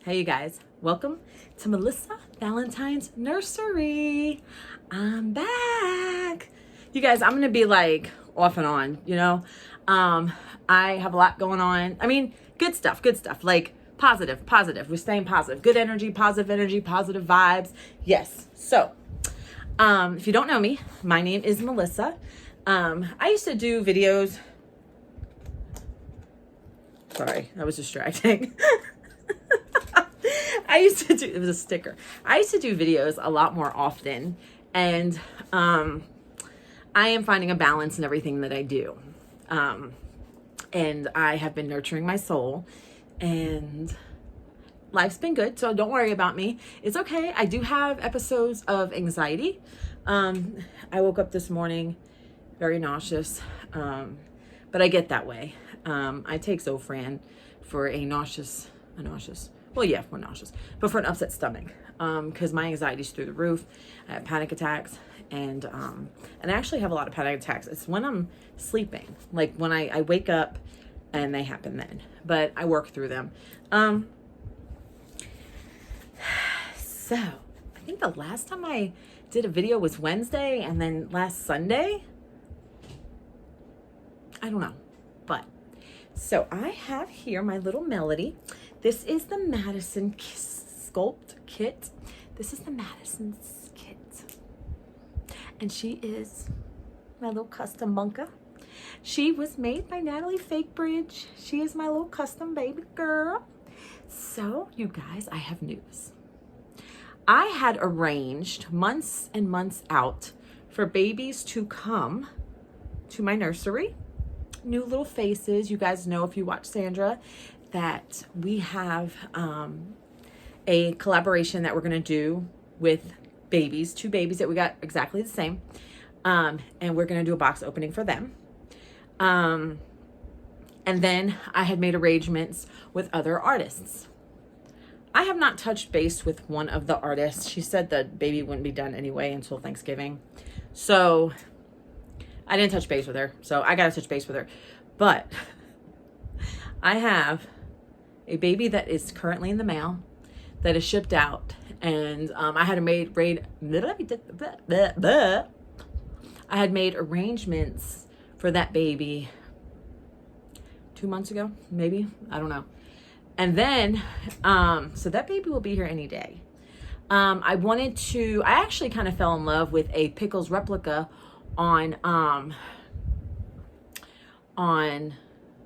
Hey you guys, welcome to Melissa Valentine's Nursery. I'm back. You guys, I'm gonna be like off and on, I have a lot going on. I mean, good stuff, like positive. We're staying positive, good energy, positive vibes. Yes. So, if you don't know me, my name is Melissa. I used to do videos. Sorry, that was distracting. It was a sticker. I used to do videos a lot more often, and I am finding a balance in everything that I do. And I have been nurturing my soul, and life's been good, so don't worry about me. It's okay. I do have episodes of anxiety. I woke up this morning very nauseous, but I get that way. I take Zofran for a nauseous, well, yeah, for nauseous, but for an upset stomach, because my anxiety's through the roof. I have panic attacks, and I actually have a lot of panic attacks. It's when I'm sleeping, like when I wake up, and they happen then, but I work through them. So I think the last time I did a video was Wednesday, and then last Sunday, I don't know, but so I have here my little Melody. This is the Madison Sculpt Kit. This is the Madison's kit. And she is my little custom bunker. She was made by Natalie Fakebridge. She is my little custom baby girl. So, you guys, I have news. I had arranged months and months out for babies to come to my nursery. New little faces. You guys know, if you watch Sandra, that we have a collaboration that we're going to do with babies, 2 babies that we got exactly the same, and we're going to do a box opening for them. And then I had made arrangements with other artists. I have not touched base with one of the artists. She said the baby wouldn't be done anyway until Thanksgiving, so I didn't touch base with her, so I got to touch base with her. But I have a baby that is currently in the mail, that is shipped out, and I had made arrangements for that baby 2 months ago, maybe, I don't know. And then, so that baby will be here any day. I actually kind of fell in love with a Pickles replica on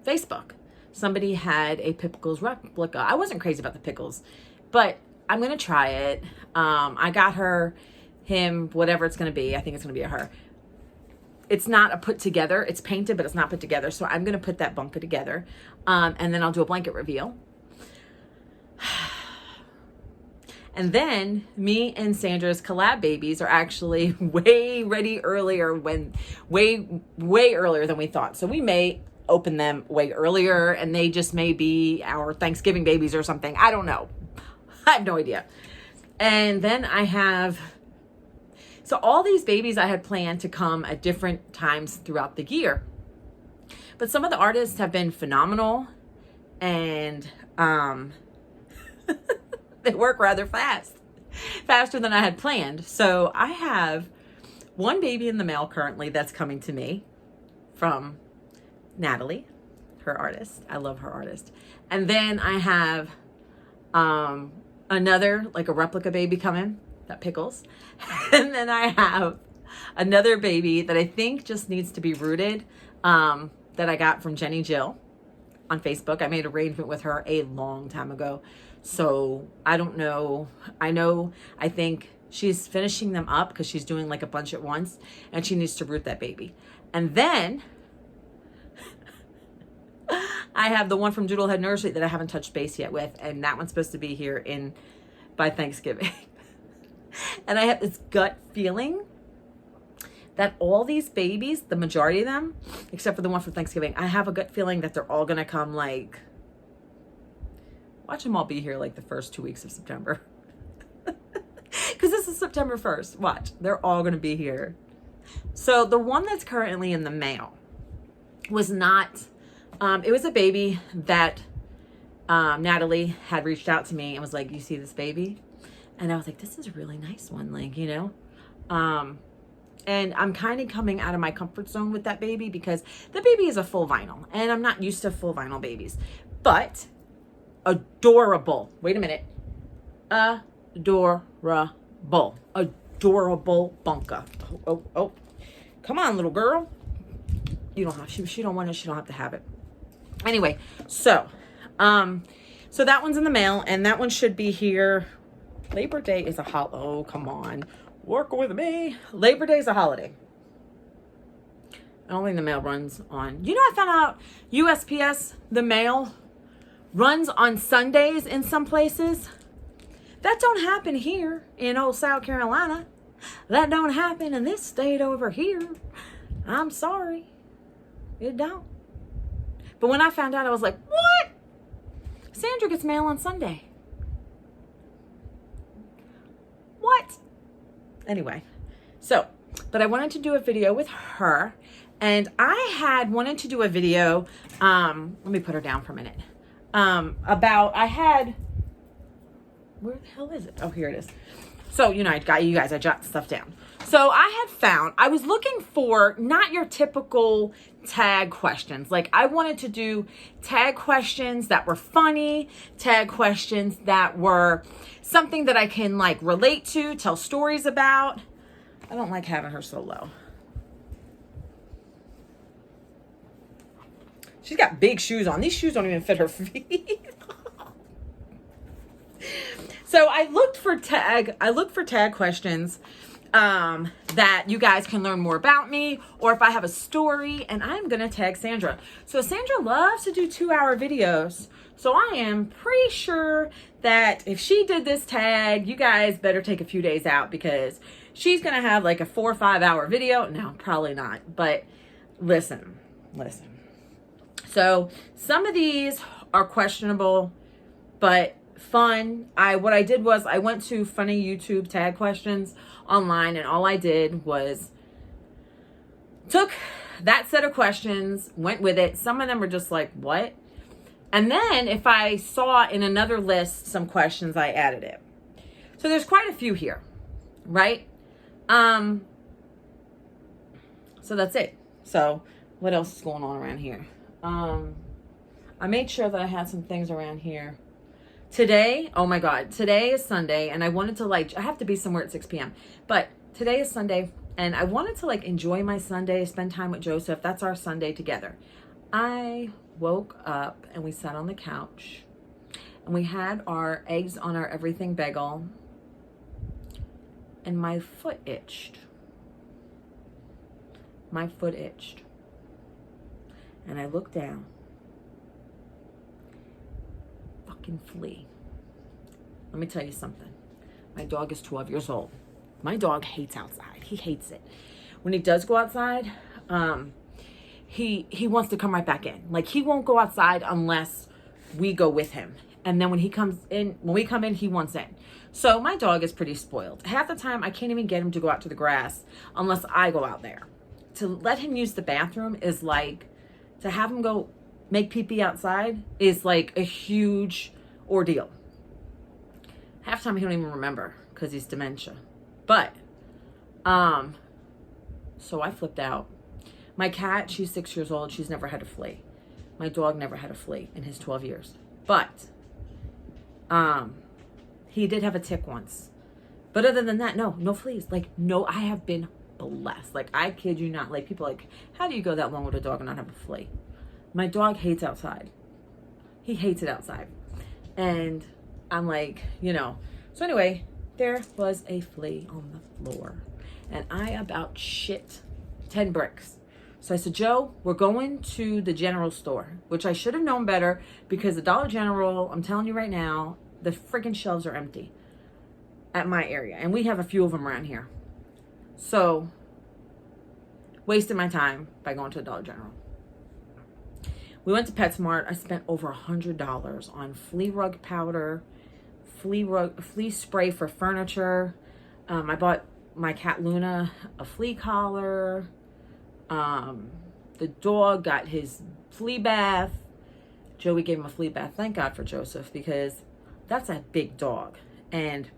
Facebook. Somebody had a Pickles replica. I wasn't crazy about the pickles, but I'm going to try it. I got her, him, whatever it's going to be. I think it's going to be a her. It's not a put together. It's painted, but it's not put together. So I'm going to put that bunker together. And then I'll do a blanket reveal. And then me and Sandra's collab babies are actually way earlier than we thought. So we may open them way earlier, and they just may be our Thanksgiving babies or something. I don't know. I have no idea. And then so all these babies I had planned to come at different times throughout the year. But some of the artists have been phenomenal, and they work rather faster than I had planned. So I have one baby in the mail currently that's coming to me from Natalie, her artist. I love her artist. And then I have another, like a replica baby coming, that Pickles. And then I have another baby that I think just needs to be rooted, that I got from Jenny Jill on Facebook. I made an arrangement with her a long time ago. So I don't know. I think she's finishing them up because she's doing like a bunch at once, and she needs to root that baby. And then I have the one from Doodlehead Nursery that I haven't touched base yet with, and that one's supposed to be here by Thanksgiving. And I have this gut feeling that all these babies, the majority of them, except for the one for Thanksgiving, I have a gut feeling that they're all gonna come like, watch them all be here like the first 2 weeks of September. Because this is September 1st. Watch, they're all gonna be here. So the one that's currently in the mail was not, it was a baby that Natalie had reached out to me and was like, you see this baby? And I was like, this is a really nice one, like, you know? And I'm kind of coming out of my comfort zone with that baby because the baby is a full vinyl and I'm not used to full vinyl babies, but adorable. Wait a minute. Adorable. Adorable bunka. Oh. Come on, little girl. You don't have, she don't want it. She don't have to have it. Anyway, so that one's in the mail and that one should be here. Labor Day is a holiday. Oh, come on. Work with me. Labor Day is a holiday. I don't think the mail runs on. You know, I found out USPS, the mail, runs on Sundays in some places. That don't happen here in old South Carolina. That don't happen in this state over here. I'm sorry. It don't. But when I found out, I was like, what? Sandra gets mail on Sunday. What? Anyway, so, but I wanted to do a video with her, and I had wanted to do a video, let me put her down for a minute, where the hell is it? Oh, here it is. So, you know, I jot stuff down. So I was looking for not your typical tag questions. Like, I wanted to do tag questions that were funny, tag questions that were something that I can like relate to, tell stories about. I don't like having her so low. She's got big shoes on. These shoes don't even fit her feet. So I looked for tag questions that you guys can learn more about me, or if I have a story, and I'm gonna tag Sandra. So Sandra loves to do 2-hour videos. So I am pretty sure that if she did this tag, you guys better take a few days out because she's gonna have like a 4 or 5 hour video. No, probably not, but listen. So some of these are questionable, but fun. What I did was I went to funny YouTube tag questions online, and all I did was took that set of questions, went with it. Some of them were just like, what? And then if I saw in another list some questions, I added it. So there's quite a few here, right? So that's it. So what else is going on around here? I made sure that I had some things around here. Today, oh my God, today is Sunday, and I wanted to I have to be somewhere at 6 p.m. But today is Sunday, and I wanted to enjoy my Sunday, spend time with Joseph. That's our Sunday together. I woke up and we sat on the couch and we had our eggs on our everything bagel, and my foot itched. And I looked down. Fucking flea. Let me tell you something. My dog is 12 years old. My dog hates outside. He hates it. When he does go outside, he wants to come right back in. Like, he won't go outside unless we go with him. And then when we come in, he wants in. So my dog is pretty spoiled. Half the time, I can't even get him to go out to the grass unless I go out there. To let him use the bathroom is like, to have him go make pee-pee outside is like a huge ordeal. Half the time, he don't even remember because he's dementia. But, so I flipped out. My cat, she's 6 years old. She's never had a flea. My dog never had a flea in his 12 years. But, he did have a tick once. But other than that, no fleas. No, I have been blessed. I kid you not. People are like, how do you go that long with a dog and not have a flea? My dog hates outside. He hates it outside. And I'm like, So anyway, there was a flea on the floor. And I about shit 10 bricks. So I said, Joe, we're going to the general store, which I should have known better because the Dollar General, I'm telling you right now, the freaking shelves are empty at my area. And we have a few of them around here. So, wasted my time by going to the Dollar General. We went to PetSmart. I spent over $100 on flea rug powder, flea spray for furniture. I bought my cat Luna a flea collar. The dog got his flea bath. Joey gave him a flea bath. Thank God for Joseph, because that's a big dog. And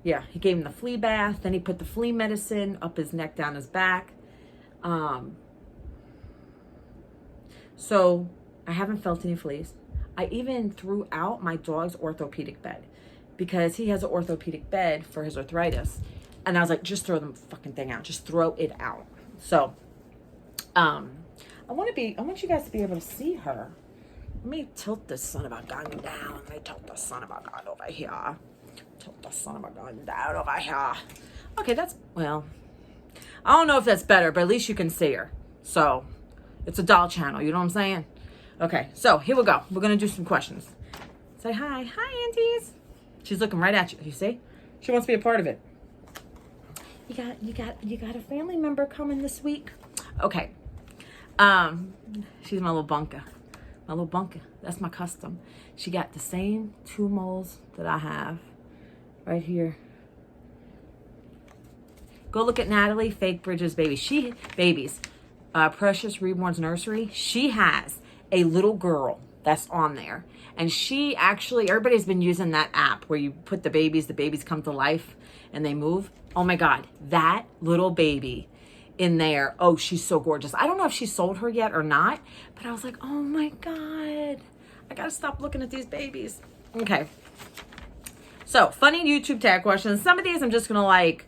yeah, he gave him the flea bath. Then he put the flea medicine up his neck, down his back. So I haven't felt any fleas. I even threw out my dog's orthopedic bed because he has an orthopedic bed for his arthritis. And I was like, just throw the fucking thing out. Just throw it out. So, I want you guys to be able to see her. Let me tilt this son of a gun down. Let me tilt the son of a gun over here. Tilt the son of a gun down over here. Okay, well, I don't know if that's better, but at least you can see her. So, it's a doll channel. You know what I'm saying? Okay, so here we go. We're going to do some questions. Say hi. Hi, aunties. She's looking right at you. You see? She wants to be a part of it. You got a family member coming this week? Okay. She's my little bunker. My little bunker. That's my custom. She got the same 2 moles that I have right here. Go look at Natalie Fake Bridges babies. Precious Reborn's Nursery. She has a little girl that's on there. And she actually, everybody's been using that app where you put the babies come to life and they move. Oh my God, that little baby in there. Oh, she's so gorgeous. I don't know if she sold her yet or not, but I was like, oh my God, I gotta stop looking at these babies. Okay. So, funny YouTube tag questions. Some of these I'm just gonna like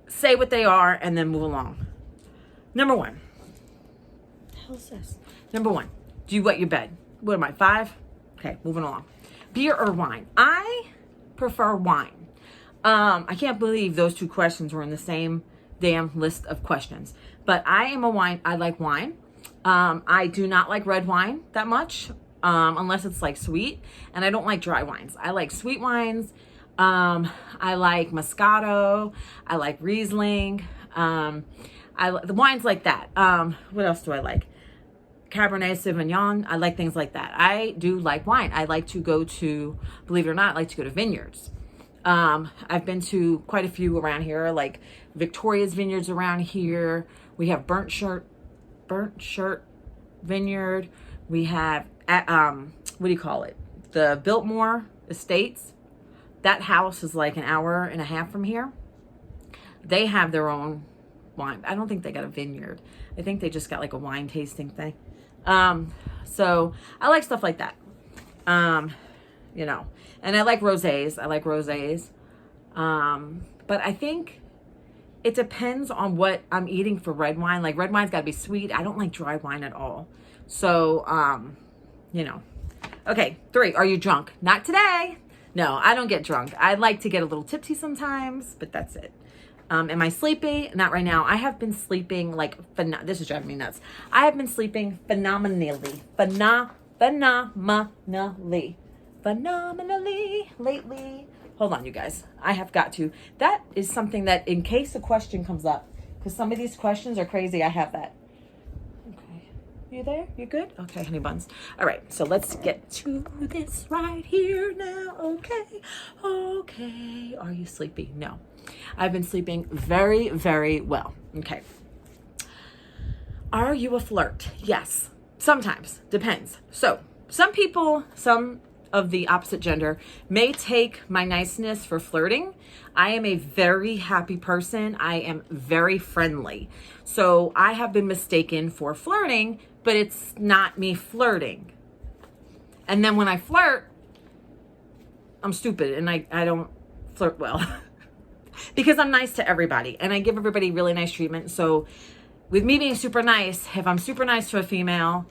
say what they are and then move along. Number 1. What the hell is this? Number 1, do you wet your bed? What am I, 5? Okay, moving along. Beer or wine? I prefer wine. I can't believe those 2 questions were in the same damn list of questions. But I like wine. I do not like red wine that much, unless it's like sweet. And I don't like dry wines. I like sweet wines. I like Moscato. I like Riesling. The wines like that. What else do I like? Cabernet Sauvignon. I like things like that. I do like wine. I like to go to, believe it or not, I like to go to vineyards. I've been to quite a few around here, like Victoria's Vineyards around here. We have Burnt Shirt Vineyard. We have, what do you call it? The Biltmore Estates. That house is like an hour and a half from here. They have their own wine. I don't think they got a vineyard. I think they just got like a wine tasting thing. So I like stuff like that. You know, and I like rosés. But I think it depends on what I'm eating for red wine. Like red wine's gotta be sweet. I don't like dry wine at all. So, you know. Okay, 3, are you drunk? Not today. No, I don't get drunk. I like to get a little tipsy sometimes, but that's it. Am I sleepy? Not right now. I have been sleeping like, this is driving me nuts. I have been sleeping phenomenally lately. Hold on, you guys. I have got to. That is something that, in case a question comes up, because some of these questions are crazy, I have that. Okay. You there? You good? Okay, honey buns. All right, so let's get to this right here now. Okay. Are you sleepy? No. I've been sleeping very, very well. Okay. Are you a flirt? Yes. Sometimes. Depends. So, some people, some of the opposite gender may take my niceness for flirting. I am a very happy person. I am very friendly. So I have been mistaken for flirting, but it's not me flirting. And then when I flirt, I'm stupid and I don't flirt well. Because I'm nice to everybody and I give everybody really nice treatment. So with me being super nice, if I'm super nice to a female,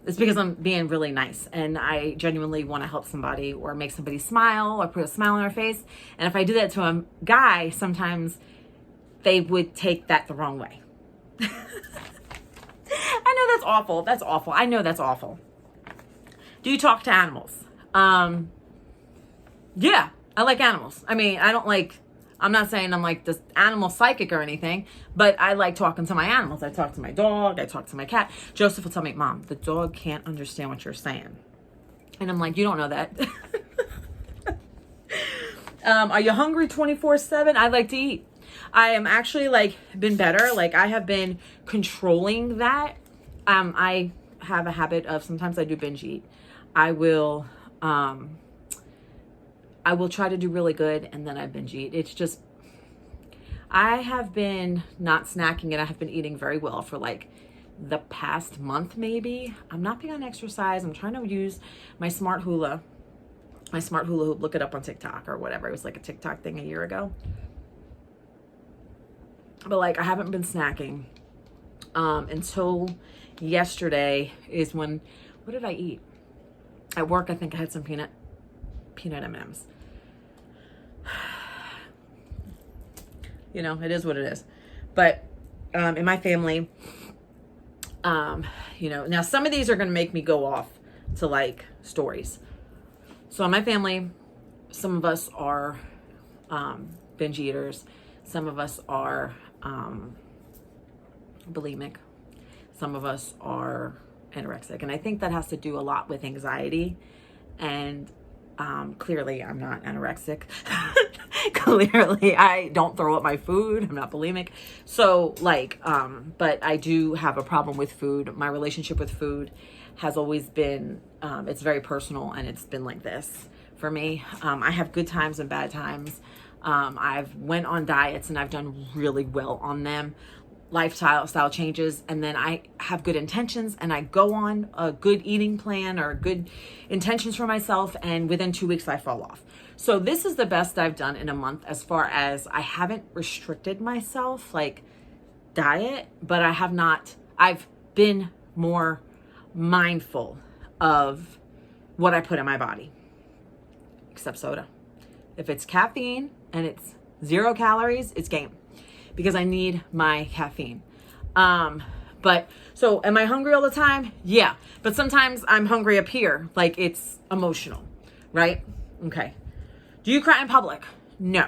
it's because I'm being really nice and I genuinely want to help somebody or make somebody smile or put a smile on their face. And if I do that to a guy, sometimes they would take that the wrong way. I know that's awful. That's awful. I know that's awful. Do you talk to animals? Yeah, I like animals. I mean, I'm not saying I'm like this animal psychic or anything, but I like talking to my animals. I talk to my dog. I talk to my cat. Joseph will tell me, Mom, the dog can't understand what you're saying. And I'm like, you don't know that. Are you hungry 24/7? I like to eat. I am actually been better. I have been controlling that. I have a habit of, sometimes I do binge eat. I will try to do really good and then I binge eat. It's just, I have been not snacking and I have been eating very well for like the past month maybe. I'm not big on exercise. I'm trying to use my smart hula hoop. Look it up on TikTok or whatever. It was like a TikTok thing a year ago. But like, I haven't been snacking until yesterday is when, what did I eat? At work, I think I had some peanut M&Ms. You know, it is what it is. But in my family, you know, now some of these are going to make me go off to like stories. So in my family, some of us are binge eaters. Some of us are bulimic. Some of us are anorexic. And I think that has to do a lot with anxiety. And clearly I'm not anorexic. Clearly I don't throw up my food. I'm not bulimic. So like, but I do have a problem with food. My relationship with food has always been, it's very personal, and it's been like this for me. I have good times and bad times. I've went on diets and I've done really well on them. Lifestyle changes, and then I have good intentions and I go on a good eating plan or good intentions for myself, and within 2 weeks I fall off. So this is the best I've done in a month as far as I haven't restricted myself like diet, but I've been more mindful of what I put in my body, except soda. If it's caffeine and it's 0 calories, it's game, because I need my caffeine. But so am I hungry all the time? Yeah. But sometimes I'm hungry up here. Like, it's emotional, right? Okay. Do you cry in public? No.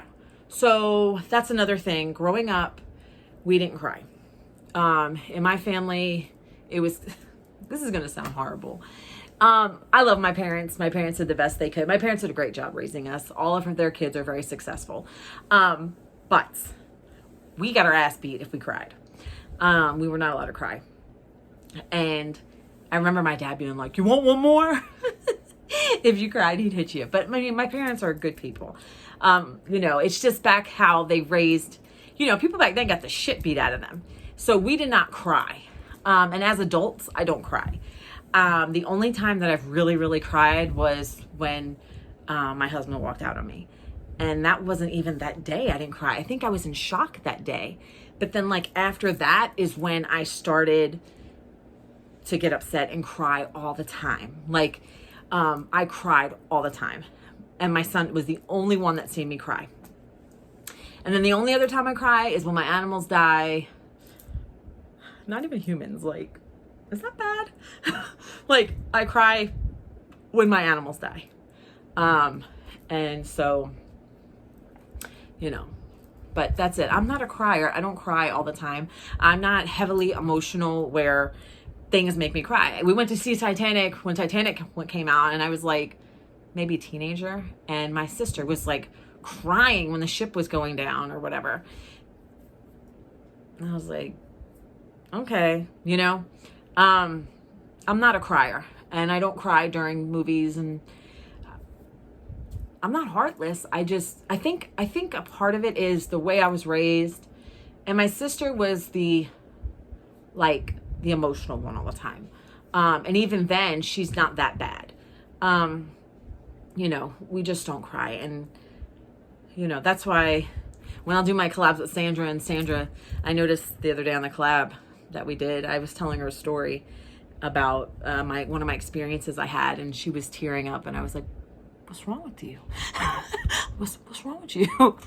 So that's another thing. Growing up, we didn't cry. In my family, it was, this is going to sound horrible. I love my parents. My parents did the best they could. My parents did a great job raising us. All of their kids are very successful. But we got our ass beat if we cried. We were not allowed to cry. And I remember my dad being like, "You want one more?" If you cried, he'd hit you. But I mean, my parents are good people. You know, it's just back how they raised, you know, people back then got the shit beat out of them. So we did not cry. And as adults, I don't cry. The only time that I've really, really cried was when my husband walked out on me. And that wasn't even that day I didn't cry. I think I was in shock that day. But then like after that is when I started to get upset and cry all the time. Like I cried all the time. And my son was the only one that seen me cry. And then the only other time I cry is when my animals die. Not even humans. Like, is that bad? Like, I cry when my animals die. And so, you know, but that's it. I'm not a crier. I don't cry all the time. I'm not heavily emotional where things make me cry. We went to see Titanic when Titanic came out, and I was like maybe a teenager, and my sister was like crying when the ship was going down or whatever. And I was like, okay, you know, I'm not a crier, and I don't cry during movies, and I'm not heartless. I think a part of it is the way I was raised, and my sister was the emotional one all the time. And even then, she's not that bad. You know, we just don't cry. And, you know, that's why when I'll do my collabs with Sandra, I noticed the other day on the collab that we did, I was telling her a story about one of my experiences I had, and she was tearing up, and I was like, what's wrong with you? What's wrong with you?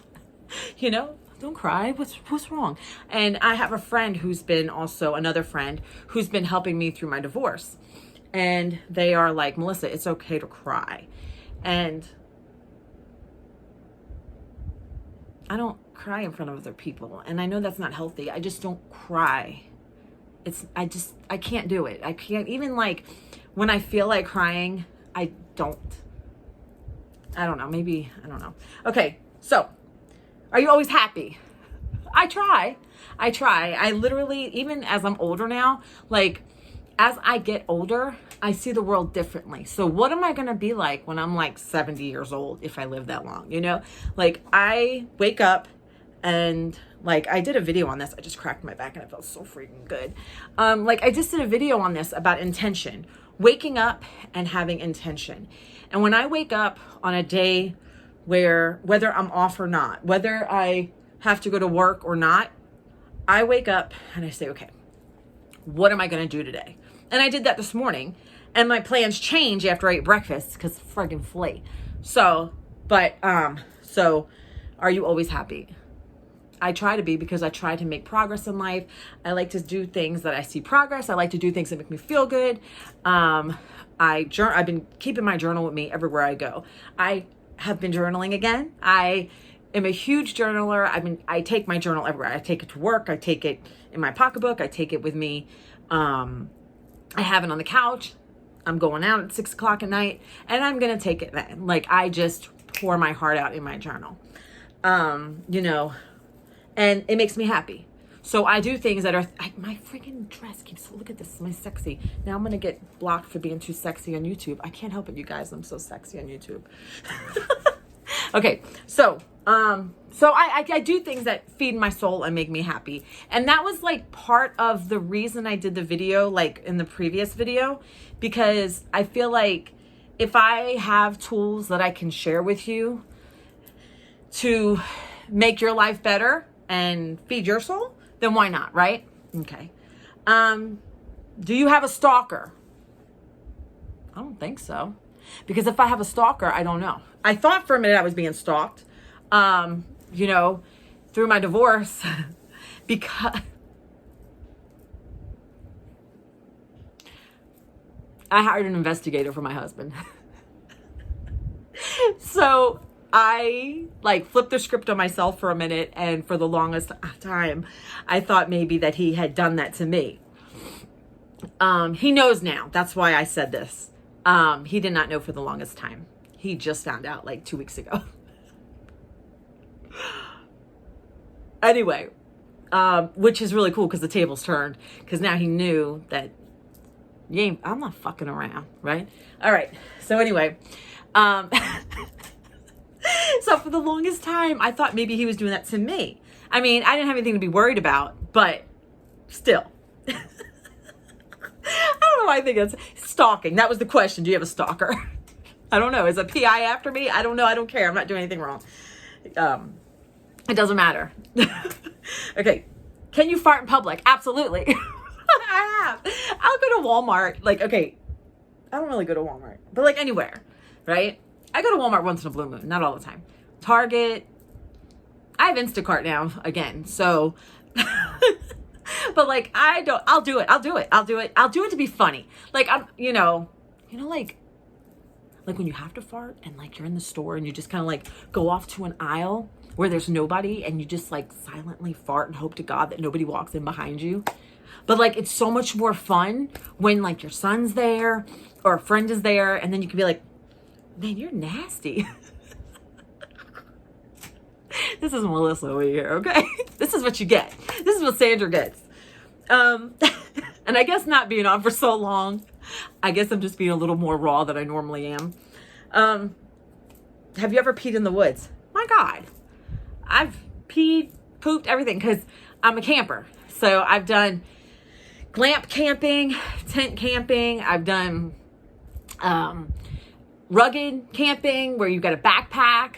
You know, don't cry. What's wrong? And I have a friend who's been also another friend who's been helping me through my divorce. And they are like, Melissa, it's okay to cry. And I don't cry in front of other people. And I know that's not healthy. I just don't cry. I can't do it. I can't even, like, when I feel like crying, I don't know. Maybe, I don't know. Okay. So are you always happy? I try. I literally, even as I'm older now, like as I get older, I see the world differently. So what am I going to be like when I'm like 70 years old, if I live that long, you know? Like I wake up and like I did a video on this. I just cracked my back and it felt so freaking good. Like I just did a video on this about intention, waking up and having intention. And when I wake up on a day where, whether I'm off or not, whether I have to go to work or not, I wake up and I say, okay, what am I going to do today? And I did that this morning, and my plans change after I eat breakfast because friggin' flea. So are you always happy? I try to be, because I try to make progress in life. I like to do things that I see progress. I like to do things that make me feel good. I've been keeping my journal with me everywhere I go. I have been journaling again. I am a huge journaler. I take my journal everywhere. I take it to work. I take it in my pocketbook. I take it with me. I have it on the couch. I'm going out at 6 o'clock at night, and I'm going to take it then. Like I just pour my heart out in my journal, you know, and it makes me happy. So I do things that are, my freaking dress keeps, look at this, my sexy. Now I'm going to get blocked for being too sexy on YouTube. I can't help it, you guys. I'm so sexy on YouTube. Okay. So I do things that feed my soul and make me happy. And that was like part of the reason I did the video, like in the previous video, because I feel like if I have tools that I can share with you to make your life better and feed your soul, then why not, right? Okay. Do you have a stalker? I don't think so. Because if I have a stalker, I don't know. I thought for a minute I was being stalked, you know, through my divorce, because I hired an investigator for my husband. So I like flipped the script on myself for a minute, and for the longest time, I thought maybe that he had done that to me. He knows now. That's why I said this. He did not know for the longest time. He just found out like 2 weeks ago. Anyway, which is really cool because the tables turned, because now he knew that I'm not fucking around, right? All right. So anyway, so for the longest time, I thought maybe he was doing that to me. I mean, I didn't have anything to be worried about, but still. I don't know why I think it's stalking. That was the question. Do you have a stalker? I don't know. Is a PI after me? I don't know. I don't care. I'm not doing anything wrong. It doesn't matter. Okay. Can you fart in public? Absolutely. I have. I'll go to Walmart. Like, okay, I don't really go to Walmart, but like anywhere, right? I go to Walmart once in a blue moon, not all the time. Target. I have Instacart now again. So, but like, I'll do it to be funny. Like, like when you have to fart and like you're in the store and you just kind of like go off to an aisle where there's nobody and you just like silently fart and hope to God that nobody walks in behind you. But like, it's so much more fun when like your son's there or a friend is there, and then you can be like, man, you're nasty. This is Melissa over here, okay? This is what you get. This is what Sandra gets. And I guess not being on for so long, I guess I'm just being a little more raw than I normally am. Have you ever peed in the woods? My God. I've peed, pooped, everything, because I'm a camper. So I've done glamp camping, tent camping. I've done rugged camping where you've got a backpack.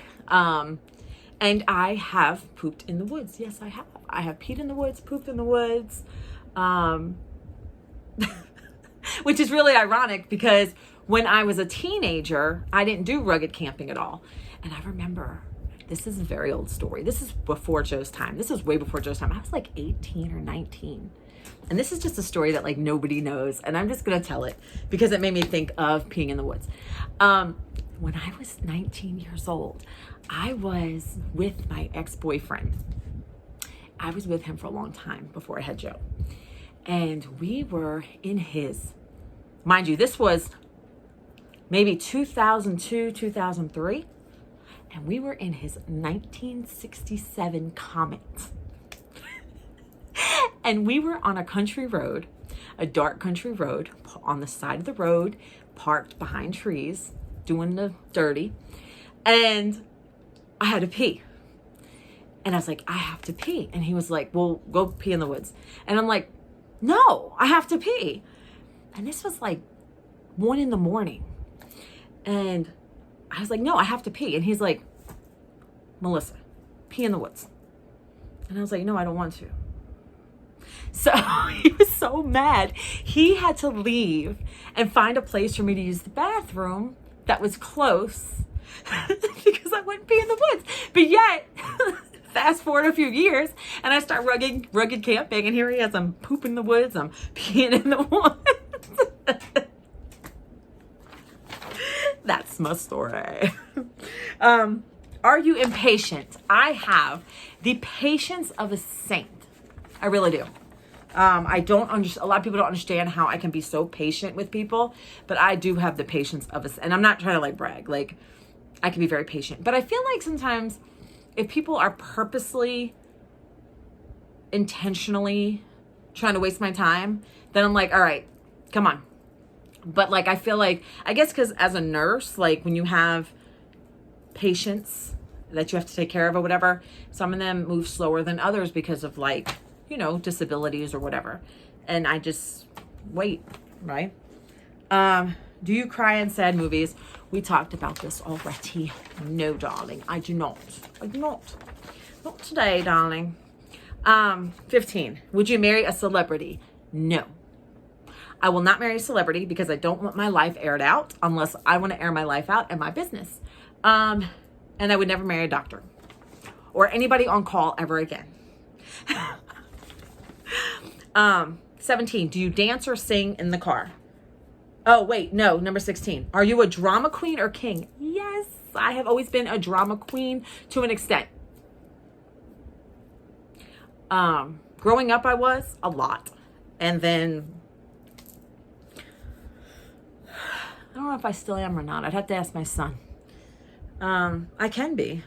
And I have pooped in the woods. Yes, I have. I have peed in the woods, pooped in the woods. Which is really ironic because when I was a teenager, I didn't do rugged camping at all. And I remember, this is a very old story. This is before Joe's time. This is way before Joe's time. I was like 18 or 19. And this is just a story that like nobody knows. And I'm just going to tell it because it made me think of peeing in the woods. When I was 19 years old, I was with my ex-boyfriend. I was with him for a long time before I had Joe. And we were in his, mind you, this was maybe 2002, 2003. And we were in his 1967 Comet. And we were on a country road. a dark country road, on the side of the road, parked behind trees, doing the dirty. And I had to pee. And I was like, I have to pee. And he was like, well, go pee in the woods. And I'm like, no, I have to pee. And this was like 1 a.m. And I was like, no, I have to pee. And he's like, Melissa, pee in the woods. And I was like, no, I don't want to. So he was so mad. He had to leave and find a place for me to use the bathroom that was close because I wouldn't pee in the woods. But yet, fast forward a few years, and I start rugged camping, and here he is. I'm pooping in the woods. I'm peeing in the woods. That's my story. Are you impatient? I have the patience of a saint. I really do. I don't understand. A lot of people don't understand how I can be so patient with people, but I do have the patience of a, and I'm not trying to like brag. Like, I can be very patient, but I feel like sometimes if people are purposely, intentionally trying to waste my time, then I'm like, all right, come on. But like, I feel like, I guess because as a nurse, like when you have patients that you have to take care of or whatever, some of them move slower than others because of like, you know, disabilities or whatever. And I just wait, right? Do you cry in sad movies? We talked about this already. No, darling, I do not. I do not. Not today, darling. 15. Would you marry a celebrity? No. I will not marry a celebrity because I don't want my life aired out unless I want to air my life out in my business. And I would never marry a doctor or anybody on call ever again. 17. Do you dance or sing in the car? Oh, wait, no, number 16. Are you a drama queen or king? Yes, I have always been a drama queen to an extent. Growing up, I was a lot. And then, I don't know if I still am or not. I'd have to ask my son. I can be.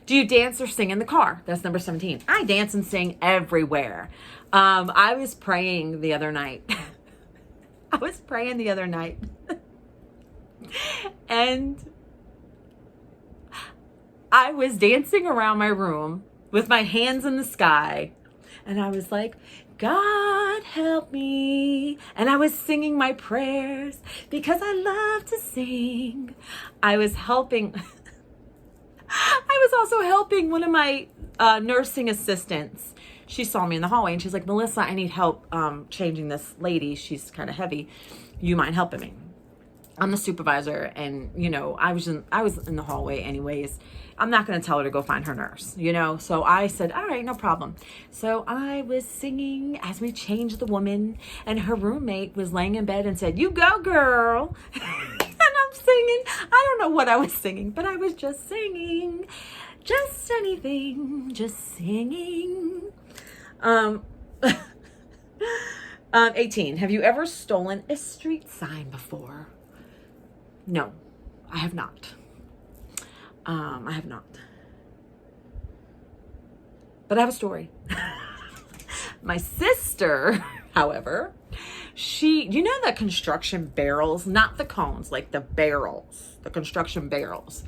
Do you dance or sing in the car? That's number 17. I dance and sing everywhere. I was praying the other night. And I was dancing around my room with my hands in the sky. And I was like, God help me. And I was singing my prayers because I love to sing. I was helping. I was also helping one of my nursing assistants. She saw me in the hallway and she's like, Melissa, I need help changing this lady. She's kind of heavy. You mind helping me? I'm the supervisor, and you know, I was in the hallway anyways. I'm not going to tell her to go find her nurse, you know? So I said, all right, no problem. So I was singing as we changed the woman, and her roommate was laying in bed and said, you go, girl. And I'm singing. I don't know what I was singing, but I was just singing. Just anything, just singing. 18. Have you ever stolen a street sign before? No, I have not. I have not. But I have a story. My sister, however, you know the construction barrels, not the cones, like the barrels, the construction barrels.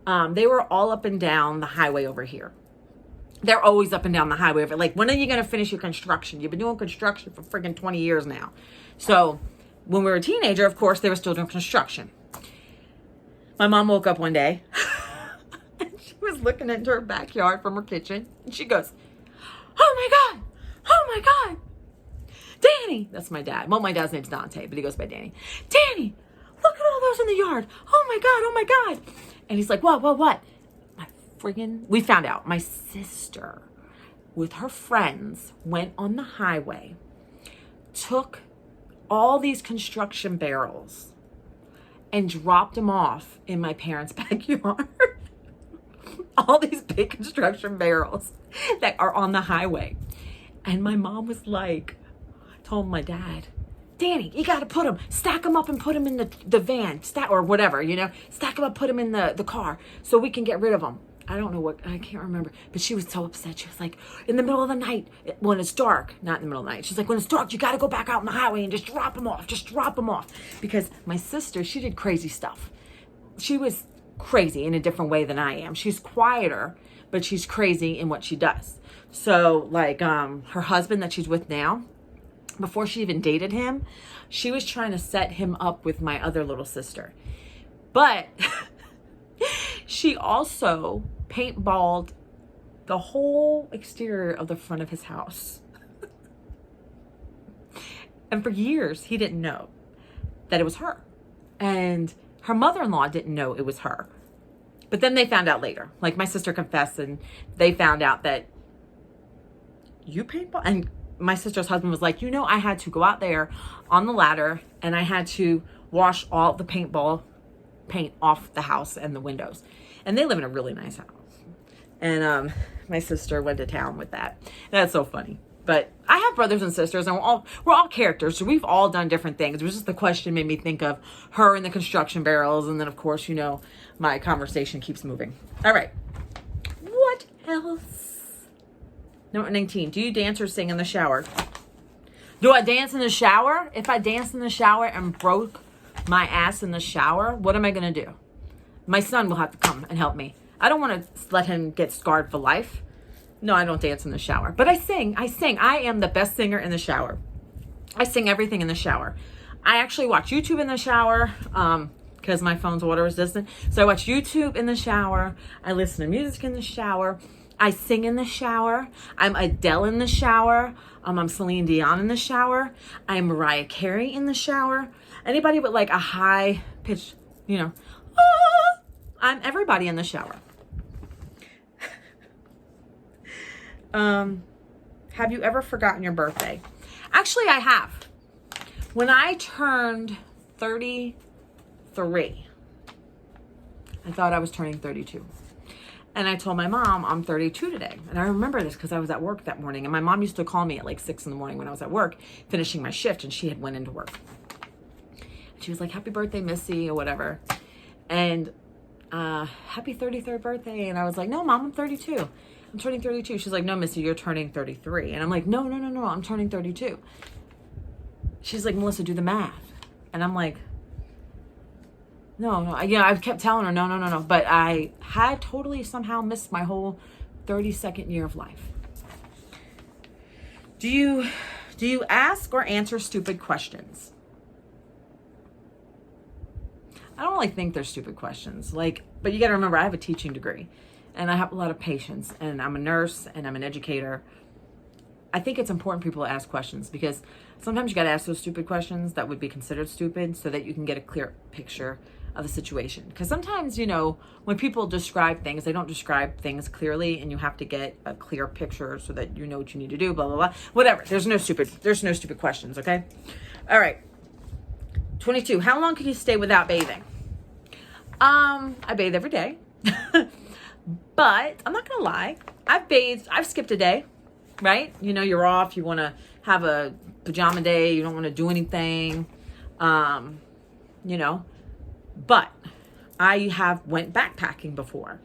They were all up and down the highway over here. They're always up and down the highway. Like, when are you going to finish your construction? You've been doing construction for freaking 20 years now. So when we were a teenager, of course, they were still doing construction. My mom woke up one day and she was looking into her backyard from her kitchen. And she goes, oh my God, Danny. That's my dad. Well, my dad's name's Dante, but he goes by Danny. Danny, look at all those in the yard. Oh my God. And he's like, what? We found out my sister with her friends went on the highway, took all these construction barrels and dropped them off in my parents' backyard. All these big construction barrels that are on the highway. And my mom was like, told my dad, Danny, you got to stack them up and put them in the van, or whatever, you know, stack them up, put them in the car so we can get rid of them. I don't know what, I can't remember, but she was so upset. She was like, in the middle of the night, when it's dark, not in the middle of the night. She's like, when it's dark, you got to go back out on the highway and just drop them off. Just drop them off. Because my sister, she did crazy stuff. She was crazy in a different way than I am. She's quieter, but she's crazy in what she does. So like her husband that she's with now, before she even dated him, she was trying to set him up with my other little sister. But she also paintballed the whole exterior of the front of his house. And for years, he didn't know that it was her. And her mother-in-law didn't know it was her. But then they found out later. Like my sister confessed and they found out that you paintball. And my sister's husband was like, I had to go out there on the ladder and I had to wash all the paintball paint off the house and the windows. And they live in a really nice house. And my sister went to town with that. That's so funny. But I have brothers and sisters, and we're all characters, so we've all done different things. It was just the question made me think of her in the construction barrels, and then of course, my conversation keeps moving. All right. What else? Number 19. Do you dance or sing in the shower? Do I dance in the shower? If I dance in the shower and broke my ass in the shower, what am I going to do? My son will have to come and help me. I don't want to let him get scarred for life. No, I don't dance in the shower. But I sing. I am the best singer in the shower. I sing everything in the shower. I actually watch YouTube in the shower because my phone's water resistant. So I watch YouTube in the shower. I listen to music in the shower. I sing in the shower. I'm Adele in the shower. I'm Celine Dion in the shower. I'm Mariah Carey in the shower. Anybody with like a high pitch, I'm everybody in the shower. Have you ever forgotten your birthday? Actually, I have. When I turned 33, I thought I was turning 32. And I told my mom, I'm 32 today. And I remember this because I was at work that morning. And my mom used to call me at like 6 in the morning when I was at work, finishing my shift. And she had went into work. And she was like, happy birthday, Missy, or whatever. And happy 33rd birthday. And I was like, no, Mom, I'm 32. I'm turning 32. She's like, no, Missy, you're turning 33. And I'm like, no, I'm turning 32. She's like, Melissa, do the math. And I'm like, no. Yeah, I kept telling her, no. But I had totally somehow missed my whole 32nd year of life. Do you ask or answer stupid questions? I don't really think they're stupid questions. But you got to remember, I have a teaching degree. And I have a lot of patience, and I'm a nurse, and I'm an educator. I think it's important people to ask questions because sometimes you got to ask those stupid questions that would be considered stupid so that you can get a clear picture of the situation. Because sometimes, when people describe things, they don't describe things clearly, and you have to get a clear picture so that you know what you need to do, blah, blah, blah. Whatever. There's no stupid questions, okay? All right. 22. How long can you stay without bathing? I bathe every day. But I'm not going to lie. I've skipped a day, right? You're off. You want to have a pajama day. You don't want to do anything, But I have went backpacking before.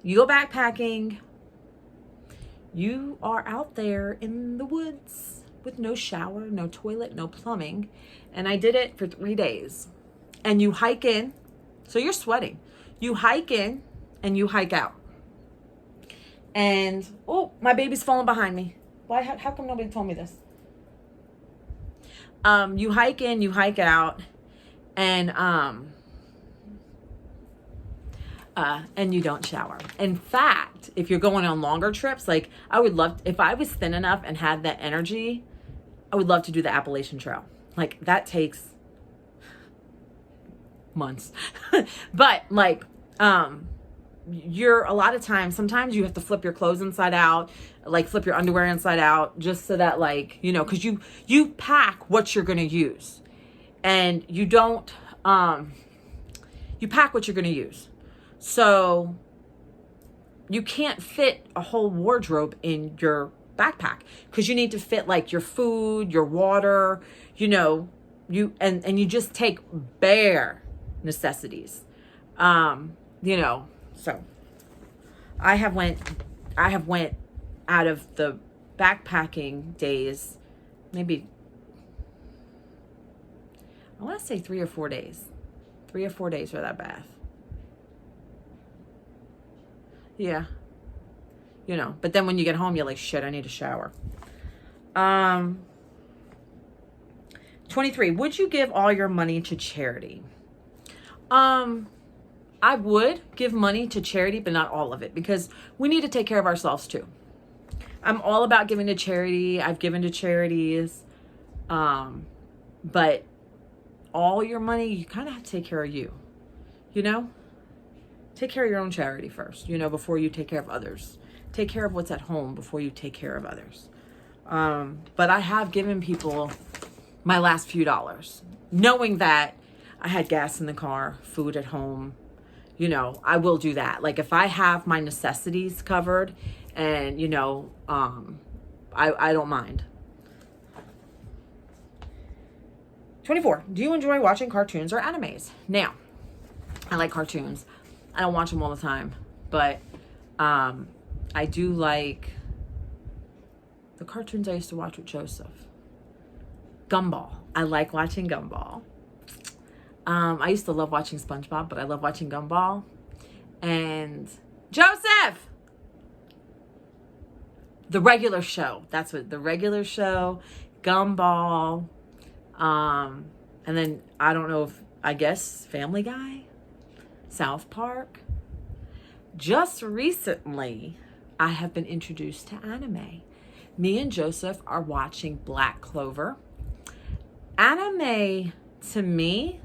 You go backpacking, you are out there in the woods with no shower, no toilet, no plumbing. And I did it for 3 days. And you hike in. So you're sweating. You hike in and you hike out. And, my baby's falling behind me. Why? How come nobody told me this? You hike in, you hike out, and you don't shower. In fact, if you're going on longer trips, I would love, if I was thin enough and had that energy, I would love to do the Appalachian Trail. That takes months. But you're a lot of times, sometimes you have to flip your clothes inside out, flip your underwear inside out, just so that because you pack what you're going to use, and you don't, you pack what you're going to use. So you can't fit a whole wardrobe in your backpack because you need to fit your food, your water, and you just take bare necessities, So, I have went out of the backpacking days, maybe, I want to say 3 or 4 days. 3 or 4 days for that bath. Yeah. You know, but then when you get home, you're like, shit, I need a shower. 23, would you give all your money to charity? I would give money to charity, but not all of it, because we need to take care of ourselves too. I'm all about giving to charity. I've given to charities. But all your money, you kind of have to take care of you, you know? Take care of your own charity first, you know, before you take care of others. Take care of what's at home before you take care of others. But I have given people my last few dollars, knowing that I had gas in the car, food at home. You know, I will do that. Like if I have my necessities covered and, you know, I don't mind. 24, do you enjoy watching cartoons or animes? Now, I like cartoons. I don't watch them all the time, but I do like the cartoons I used to watch with Joseph. Gumball. I like watching Gumball. I used to love watching SpongeBob, but I love watching Gumball. And Joseph! The Regular Show. That's what, The Regular Show, Gumball. And then, I don't know if, I guess, Family Guy? South Park? Just recently, I have been introduced to anime. Me and Joseph are watching Black Clover. Anime, to me,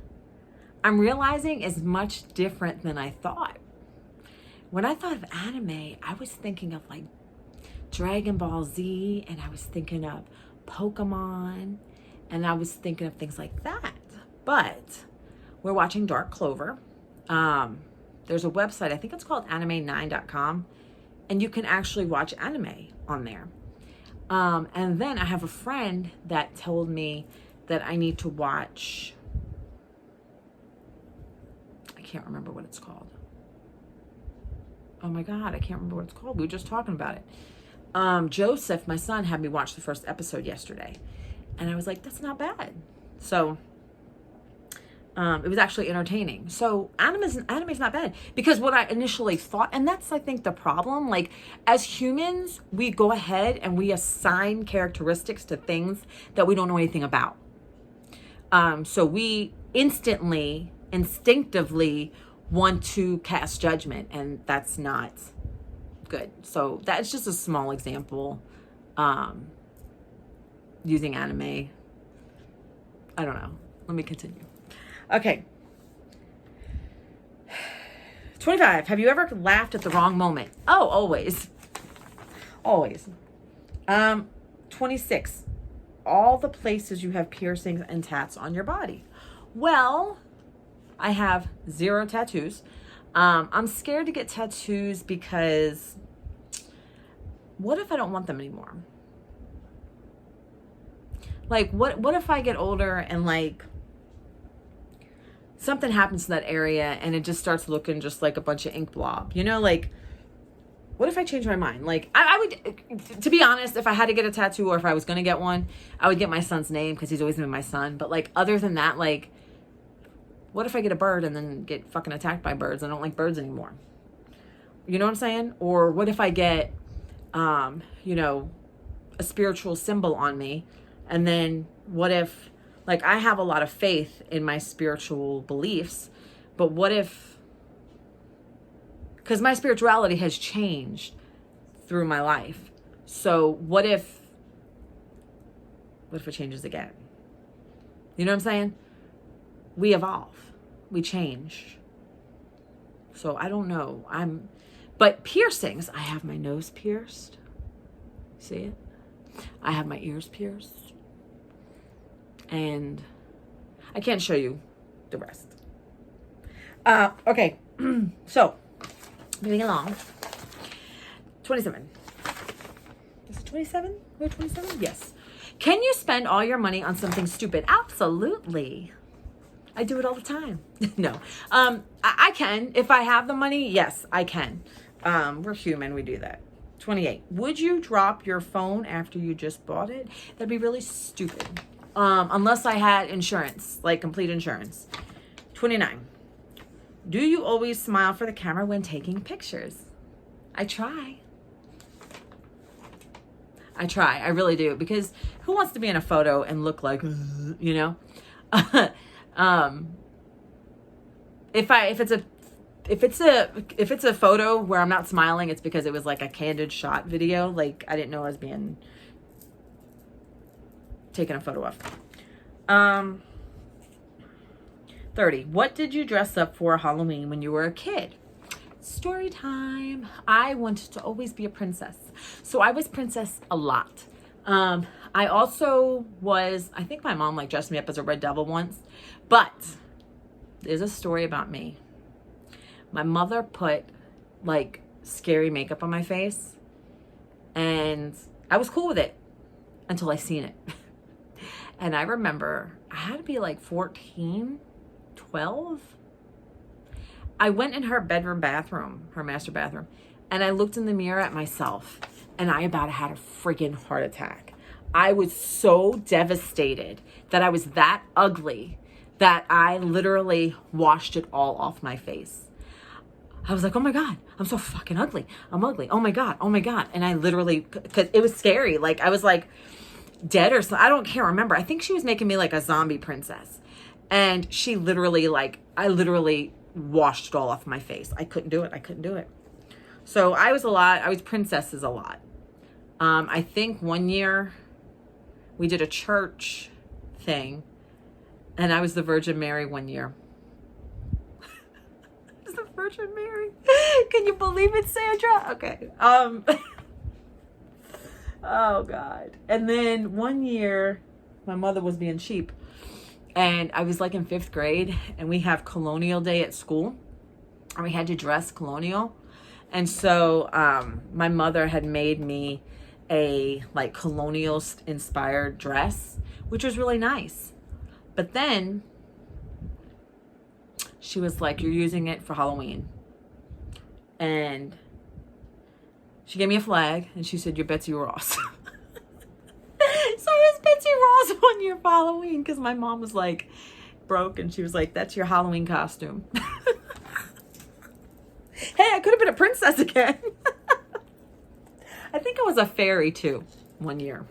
I'm realizing is much different than I thought. When I thought of anime, I was thinking of like Dragon Ball Z, and I was thinking of Pokemon, and I was thinking of things like that. But we're watching Dark Clover. There's a website, I think it's called anime9.com, and you can actually watch anime on there. And then I have a friend that told me that I need to watch, I can't remember what it's called. Oh my God, I can't remember what it's called. We were just talking about it. Joseph, my son, had me watch the first episode yesterday. And I was like, that's not bad. So it was actually entertaining. So anime's not bad. Because what I initially thought, and that's, I think, the problem. Like, as humans, we go ahead and we assign characteristics to things that we don't know anything about. So we instinctively want to cast judgment, and that's not good. So that's just a small example. Using anime. I don't know. Let me continue. Okay. 25. Have you ever laughed at the wrong moment? Oh, always. Always. 26. All the places you have piercings and tats on your body. Well, I have 0 tattoos. I'm scared to get tattoos because what if I don't want them anymore? Like, what if I get older and, like, something happens to that area and it just starts looking just like a bunch of ink blob? You know, like, what if I change my mind? Like, I would, to be honest, if I had to get a tattoo or if I was going to get one, I would get my son's name because he's always been my son. But, like, other than that, like, what if I get a bird and then get fucking attacked by birds? I don't like birds anymore. You know what I'm saying? Or what if I get, you know, a spiritual symbol on me? And then what if, like, I have a lot of faith in my spiritual beliefs, but what if, because my spirituality has changed through my life. So what if it changes again? You know what I'm saying? We evolve, we change. So I don't know. But piercings, I have my nose pierced. See it? I have my ears pierced. And I can't show you the rest. Okay. So, moving along. 27. Is it 27? We're 27? Yes. Can you spend all your money on something stupid? Absolutely. I do it all the time. No. I can. If I have the money, yes, I can. We're human, we do that. 28. Would you drop your phone after you just bought it? That'd be really stupid. Unless I had insurance, like complete insurance. 29. Do you always smile for the camera when taking pictures? I try. I really do, because who wants to be in a photo and look like, you know? If it's a photo where I'm not smiling, it's because it was like a candid shot video. Like, I didn't know I was being taken a photo of. 30. What did you dress up for Halloween when you were a kid? Story time. I wanted to always be a princess. So I was princess a lot. I also was, I think my mom like dressed me up as a red devil once, but there's a story about me. My mother put like scary makeup on my face and I was cool with it until I seen it. And I remember I had to be like 14, 12. I went in her bathroom, her master bathroom, and I looked in the mirror at myself and I about had a freaking heart attack. I was so devastated that I was that ugly that I literally washed it all off my face. I was like, oh my God, I'm so fucking ugly. I'm ugly. Oh my God. Oh my God. And I literally, cause it was scary. Like I was like dead or something. I can't remember. I think she was making me like a zombie princess. And she literally I literally washed it all off my face. I couldn't do it. So I was princesses a lot. I think one year we did a church thing and I was the Virgin Mary one year. The Virgin Mary. Can you believe it, Sandra? Okay. Oh God. And then one year my mother was being cheap and I was like in 5th grade and we have colonial day at school and we had to dress colonial. And so my mother had made me a like colonial inspired dress, which was really nice. But then she was like, you're using it for Halloween. And she gave me a flag and she said, you're Betsy Ross. So I was Betsy Ross one year for Halloween because my mom was like broke and she was like, that's your Halloween costume. Hey, I could have been a princess again. I think I was a fairy too one year.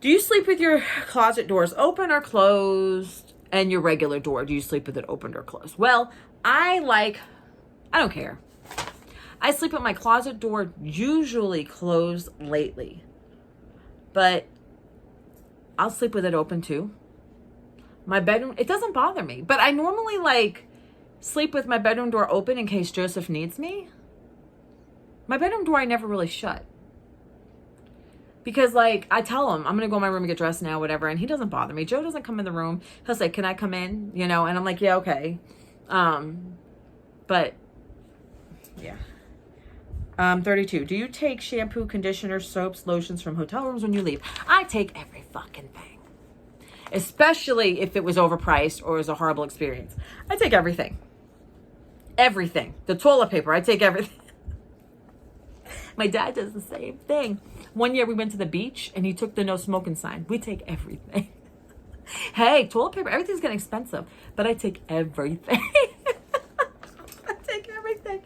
Do you sleep with your closet doors open or closed? And your regular door, do you sleep with it opened or closed? Well, I don't care. I sleep with my closet door usually closed lately, but I'll sleep with it open too. My bedroom, it doesn't bother me, but I normally sleep with my bedroom door open in case Joseph needs me. My bedroom door, I never really shut. Because I tell him, I'm going to go in my room and get dressed now, whatever. And he doesn't bother me. Joe doesn't come in the room. He'll say, can I come in? You know, and I'm like, yeah, okay. But yeah. 32. Do you take shampoo, conditioner, soaps, lotions from hotel rooms when you leave? I take every fucking thing. Especially if it was overpriced or was a horrible experience. I take everything. Everything. The toilet paper, I take everything. My dad does the same thing. One year we went to the beach and he took the no smoking sign. We take everything. Hey, toilet paper, everything's getting expensive, but I take everything. I take everything.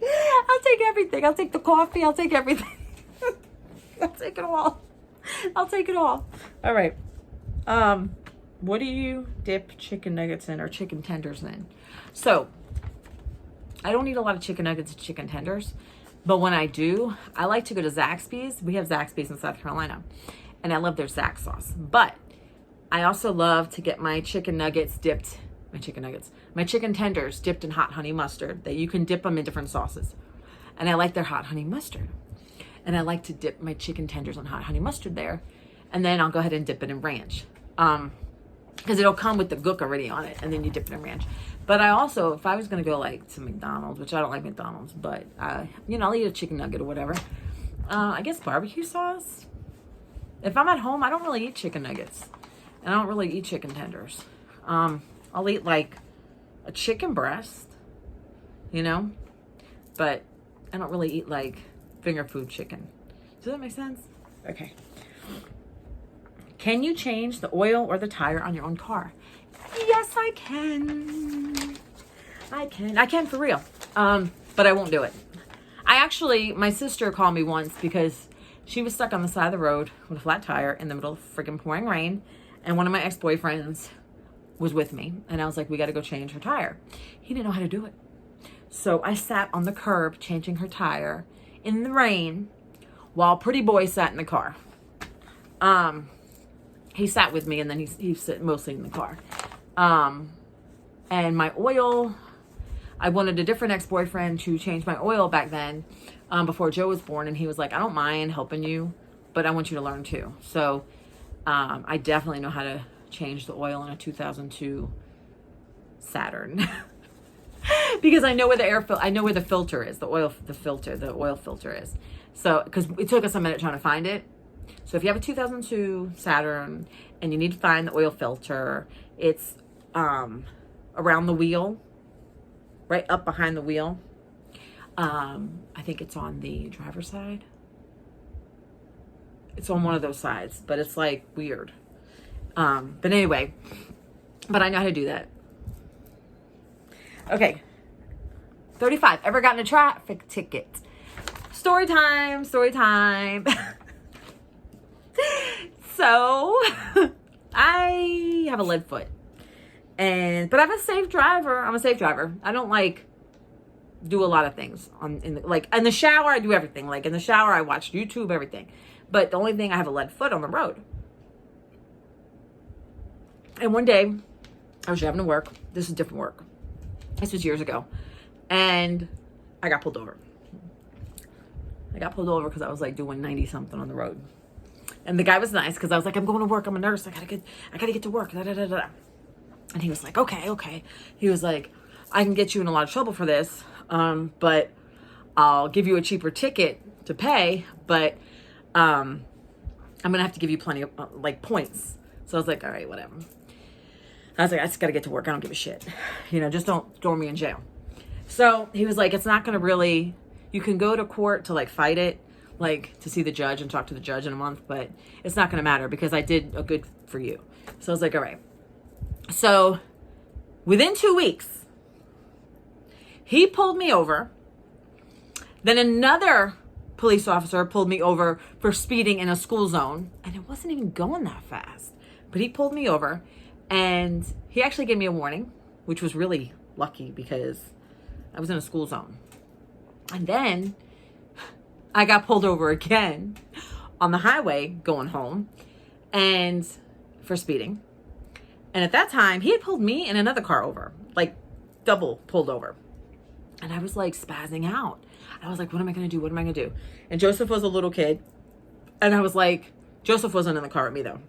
I'll take everything. I'll take the coffee. I'll take everything. I'll take it all. I'll take it all. All right. What do you dip chicken nuggets in or chicken tenders in? So I don't eat a lot of chicken nuggets and chicken tenders. But when I do, I like to go to Zaxby's. We have Zaxby's in South Carolina. And I love their Zax sauce. But I also love to get my chicken nuggets dipped, my chicken tenders dipped in hot honey mustard. That you can dip them in different sauces. And I like their hot honey mustard. And I like to dip my chicken tenders in hot honey mustard there. And then I'll go ahead and dip it in ranch. Because it'll come with the gook already on it. And then you dip it in ranch. But I also, if I was going to go to McDonald's, which I don't like McDonald's, but, I'll eat a chicken nugget or whatever. I guess barbecue sauce. If I'm at home, I don't really eat chicken nuggets. And I don't really eat chicken tenders. I'll eat a chicken breast, but I don't really eat like finger food chicken. Does that make sense? Okay. Can you change the oil or the tire on your own car? Yes, I can. I can for real. But I won't do it. My sister called me once because she was stuck on the side of the road with a flat tire in the middle of freaking pouring rain. And one of my ex-boyfriends was with me. And I was like, we got to go change her tire. He didn't know how to do it. So I sat on the curb changing her tire in the rain while pretty boy sat in the car. He sat with me and then he sat mostly in the car. And my oil, I wanted a different ex-boyfriend to change my oil back then, before Joe was born. And he was like, I don't mind helping you, but I want you to learn too. So, I definitely know how to change the oil in a 2002 Saturn. Because I know where the filter is, the oil filter is. So, because it took us a minute trying to find it. So if you have a 2002 Saturn and you need to find the oil filter, it's around the wheel, right up behind the wheel. I think it's on the driver's side. It's on one of those sides, but it's like weird. But anyway, but I know how to do that. Okay. 35. Ever gotten a traffic ticket? Story time. So, I have a lead foot. But I'm a safe driver. I don't do a lot of things in the shower. I do everything. Like in the shower, I watch YouTube, everything. But the only thing, I have a lead foot on the road. And one day, I was driving to work. This is different work. This was years ago. And I got pulled over. Because I was doing 90 something on the road. And the guy was nice because I was like, I'm going to work. I'm a nurse. I gotta get to work. Da, da, da, da. And he was like, okay. He was like, I can get you in a lot of trouble for this. But I'll give you a cheaper ticket to pay. But I'm going to have to give you plenty of points. So I was like, all right, whatever. I was like, I just got to get to work. I don't give a shit. Just don't throw me in jail. So he was like, it's not going to really, you can go to court to fight it, to see the judge and talk to the judge in a month, but it's not going to matter because I did a good for you. So I was like, all right. So within 2 weeks, he pulled me over. Then another police officer pulled me over for speeding in a school zone. And it wasn't even going that fast. But he pulled me over and he actually gave me a warning, which was really lucky because I was in a school zone. And then I got pulled over again on the highway going home and for speeding. And at that time, he had pulled me and another car over, double pulled over. And I was spazzing out. I was like, what am I going to do? And Joseph was a little kid. And I was like, Joseph wasn't in the car with me though.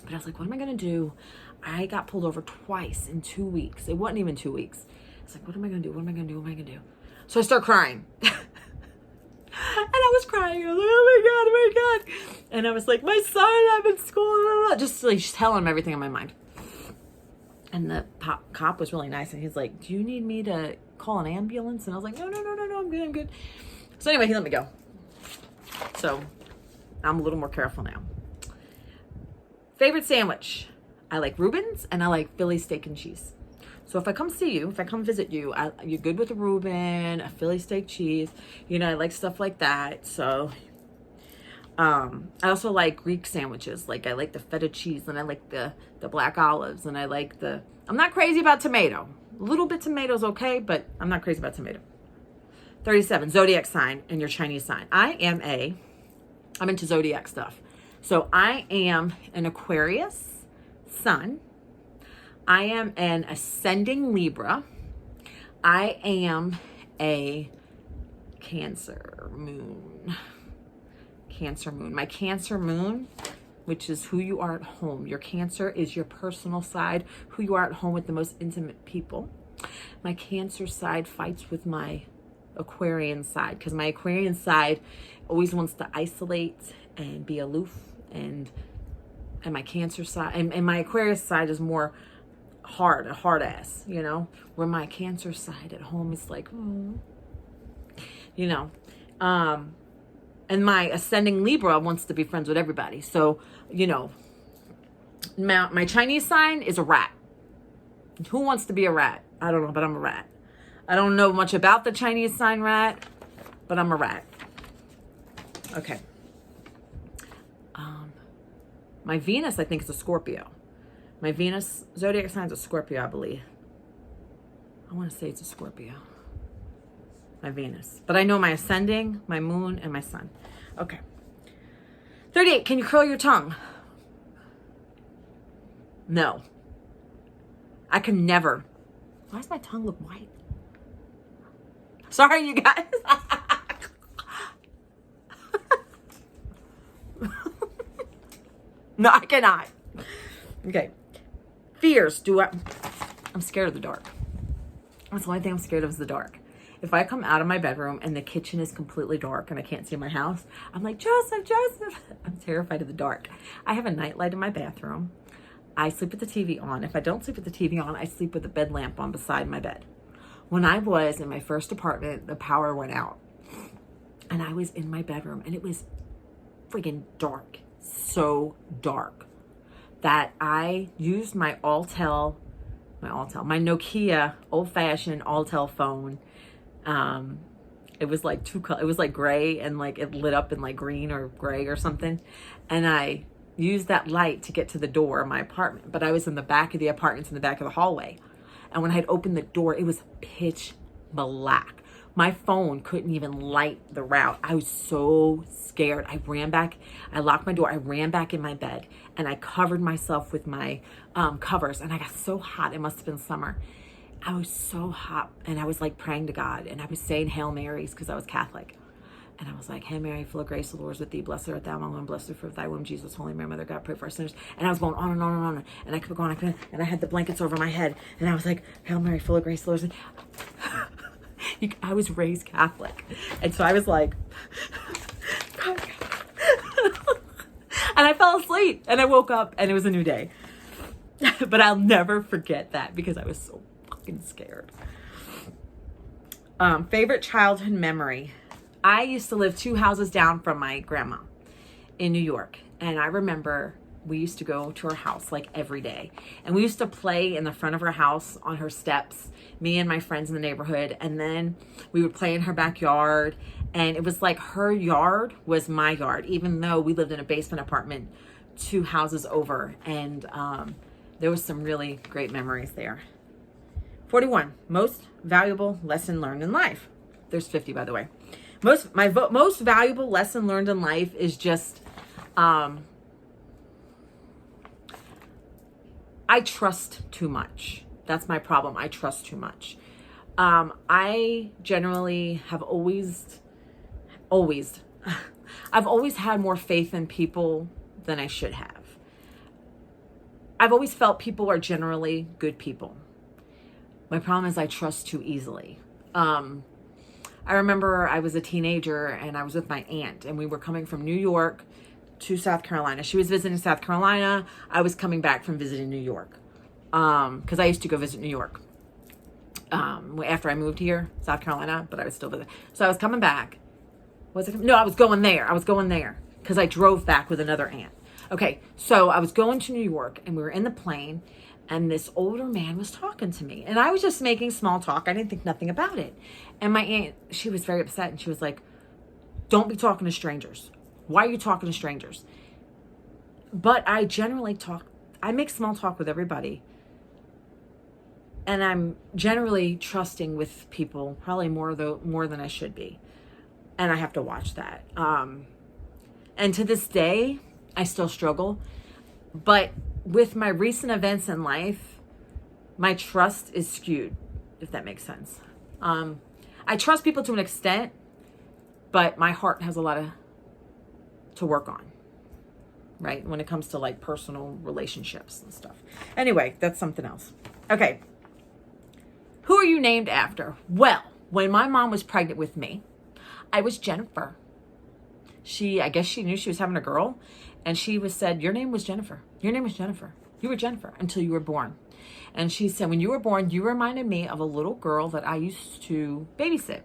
But I was like, what am I going to do? I got pulled over twice in 2 weeks. It wasn't even 2 weeks. I was like, what am I going to do? So I start crying. And I was crying. I was like, oh my God. And I was like, my son, I'm in school. Just telling him everything on my mind. And the cop was really nice. And he's like, do you need me to call an ambulance? And I was like, no, I'm good. So anyway, he let me go. So I'm a little more careful now. Favorite sandwich. I like Reuben's and I like Philly steak and cheese. So if I come visit you, you're good with a Reuben, a Philly steak cheese. I like stuff like that. So I also like Greek sandwiches. I like the feta cheese and I like the black olives and I like I'm not crazy about tomato. A little bit tomato's okay, but I'm not crazy about tomato. 37, zodiac sign and your Chinese sign. I'm into zodiac stuff. So I am an Aquarius sun. I am an ascending Libra. I am a Cancer moon. My Cancer moon, which is who you are at home. Your Cancer is your personal side, who you are at home with the most intimate people. My Cancer side fights with my Aquarian side because my Aquarian side always wants to isolate and be aloof, and my Cancer side and my Aquarius side is more a hard ass, where my Cancer side at home is like, you know. And my ascending Libra wants to be friends with everybody. So, you know, my Chinese sign is a rat. Who wants to be a rat? I don't know, but I'm a rat. I don't know much about the Chinese sign rat, but I'm a rat. Okay. My Venus, I think, is a Scorpio. My Venus zodiac sign is a Scorpio, I believe. I want to say it's a Scorpio. My Venus. But I know my ascending, my moon, and my sun. Okay. 38, can you curl your tongue? No. I can never. Why does my tongue look white? Sorry, you guys. No, I cannot. Okay. Fears. I'm scared of the dark. That's the only thing I'm scared of is the dark. If I come out of my bedroom and the kitchen is completely dark and I can't see my house, I'm like, Joseph. I'm terrified of the dark. I have a nightlight in my bathroom. I sleep with the TV on. If I don't sleep with the TV on, I sleep with the bed lamp on beside my bed. When I was in my first apartment, the power went out. And I was in my bedroom and it was friggin' dark. So dark that I used my Nokia old-fashioned Altel phone. It was like it was like gray and like it lit up in like green or gray or something. And I used that light to get to the door of my apartment. But I was in the back of the apartments in the back of the hallway. And when I had opened the door, it was pitch black. My phone couldn't even light the route. I was so scared. I ran back. I locked my door. I ran back in my bed and I covered myself with my covers. And I got so hot. It must have been summer. I was so hot. And I was like praying to God. And I was saying Hail Marys because I was Catholic. And I was like, Hail Mary, full of grace, the Lord is with thee. Blessed art thou among women, blessed are the fruit of thy womb, Jesus. Holy Mary, Mother of God, pray for us sinners. And I was going on and on and on. And I kept going. And I had the blankets over my head. And I was like, Hail Mary, full of grace, the Lord is with thee. I was raised Catholic. And so I was like, God. And I fell asleep. And I woke up and it was a new day. But I'll never forget that because I was so fucking scared. Favorite childhood memory. I used to live 2 houses down from my grandma in New York. And I remember we used to go to her house like every day. And we used to play in the front of her house on her steps, me and my friends in the neighborhood. And then we would play in her backyard. And it was like her yard was my yard, even though we lived in a basement apartment 2 houses over. And there was some really great memories there. 41, most valuable lesson learned in life. There's 50, by the way. Most valuable lesson learned in life is just, I trust too much. That's my problem. I trust too much. I generally have I've always had more faith in people than I should have. I've always felt people are generally good people. My problem is I trust too easily. I remember I was a teenager and I was with my aunt and we were coming from New York to South Carolina. She was visiting South Carolina. I was coming back from visiting New York. Because I used to go visit New York. After I moved here, South Carolina, but I was still visiting. So I was coming back. No, I was going there. Because I drove back with another aunt. Okay, so I was going to New York and we were in the plane. And this older man was talking to me. And I was just making small talk. I didn't think nothing about it. And my aunt, she was very upset. And she was like, don't be talking to strangers. Why are you talking to strangers? But I generally I make small talk with everybody. And I'm generally trusting with people, probably more than I should be. And I have to watch that. And to this day, I still struggle. But with my recent events in life, my trust is skewed, if that makes sense. I trust people to an extent, but my heart has a lot to work on, right? When it comes to like personal relationships and stuff. Anyway, that's something else. Okay. Who are you named after? Well, when my mom was pregnant with me, I was Jennifer. I guess she knew she was having a girl. And she said, your name was Jennifer. Your name was Jennifer. You were Jennifer until you were born. And she said, when you were born, you reminded me of a little girl that I used to babysit.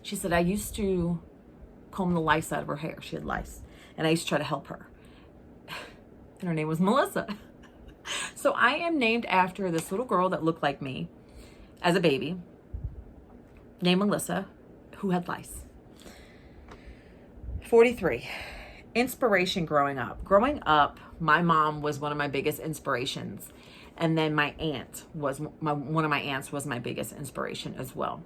She said, I used to comb the lice out of her hair. She had lice. And I used to try to help her. And her name was Melissa. So I am named after this little girl that looked like me as a baby, named Melissa, who had lice. 43. Inspiration growing up. Growing up, my mom was one of my biggest inspirations. And then my aunt was, one of my aunts was my biggest inspiration as well.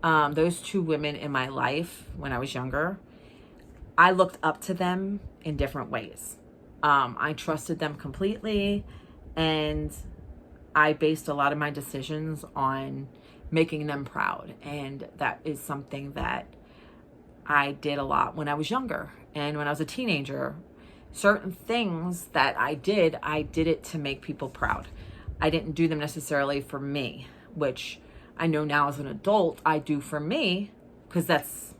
Those two women in my life when I was younger, I looked up to them in different ways. I trusted them completely, and I based a lot of my decisions on making them proud. And that is something that I did a lot when I was younger. And when I was a teenager, certain things that I did it to make people proud. I didn't do them necessarily for me, which I know now as an adult, I do for me, because that's,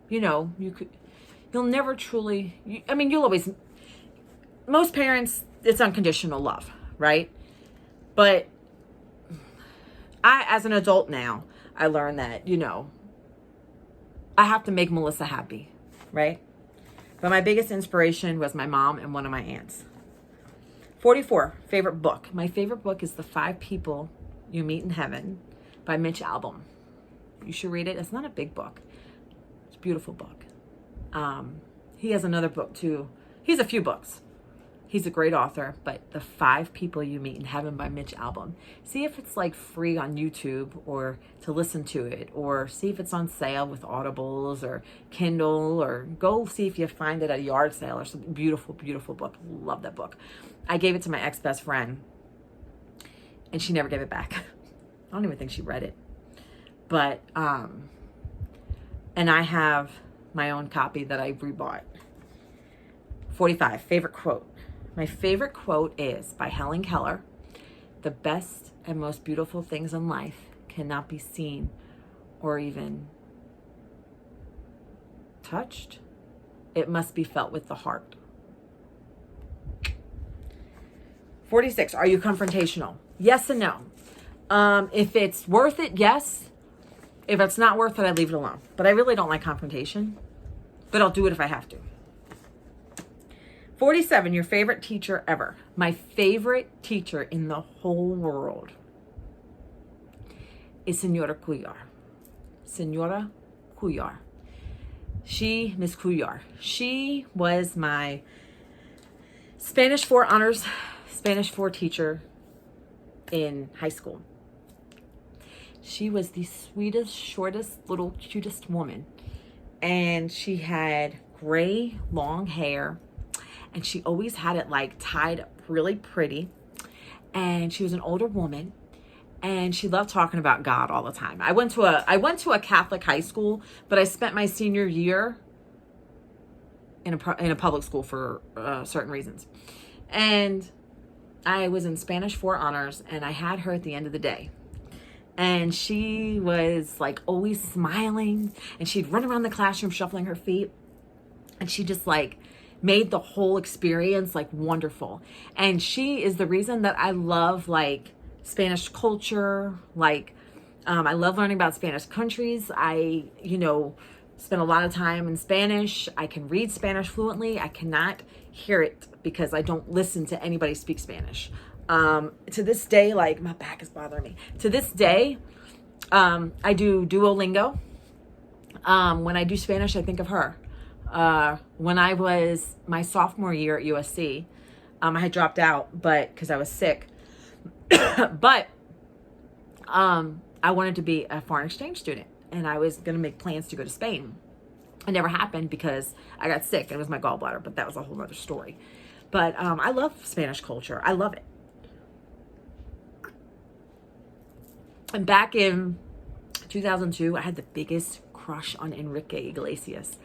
you'll never truly, you'll always, most parents, it's unconditional love, right? But as an adult now, I learned that, I have to make Melissa happy, right? But my biggest inspiration was my mom and one of my aunts. 44, favorite book. My favorite book is The 5 People You Meet in Heaven by Mitch Albom. You should read it. It's not a big book. It's a beautiful book. He has another book too. He has a few books. He's a great author, but The 5 People You Meet in Heaven by Mitch Albom. See if it's like free on YouTube or to listen to it, or see if it's on sale with Audibles or Kindle, or go see if you find it at a yard sale or some beautiful, beautiful book. Love that book. I gave it to my ex-best friend and she never gave it back. I don't even think she read it. But, and I have my own copy that I rebought. 45, favorite quote. My favorite quote is by Helen Keller. The best and most beautiful things in life cannot be seen or even touched. It must be felt with the heart. 46, are you confrontational? Yes and no. If it's worth it, yes. If it's not worth it, I leave it alone. But I really don't like confrontation. But I'll do it if I have to. 47, your favorite teacher ever. My favorite teacher in the whole world is Senora Cuyar. Senora Cuyar. Miss Cuyar. She was my Spanish 4 honors, Spanish 4 teacher in high school. She was the sweetest, shortest, little, cutest woman. And she had gray, long hair. And she always had it like tied up really pretty. And she was an older woman. And she loved talking about God all the time. I went to a Catholic high school, but I spent my senior year in a public school for certain reasons. And I was in Spanish 4 honors, and I had her at the end of the day. And she was like always smiling, and she'd run around the classroom shuffling her feet. And she just like made the whole experience like wonderful. And she is the reason that I love like Spanish culture. Like, I love learning about Spanish countries. I, spend a lot of time in Spanish. I can read Spanish fluently. I cannot hear it because I don't listen to anybody speak Spanish. To this day, like my back is bothering me. To this day, I do Duolingo. When I do Spanish, I think of her. When I was my sophomore year at USC, I had dropped out, but because I was sick, but, I wanted to be a foreign exchange student, and I was going to make plans to go to Spain. It never happened because I got sick. It was my gallbladder, but that was a whole other story. But, I love Spanish culture. I love it. And back in 2002, I had the biggest crush on Enrique Iglesias.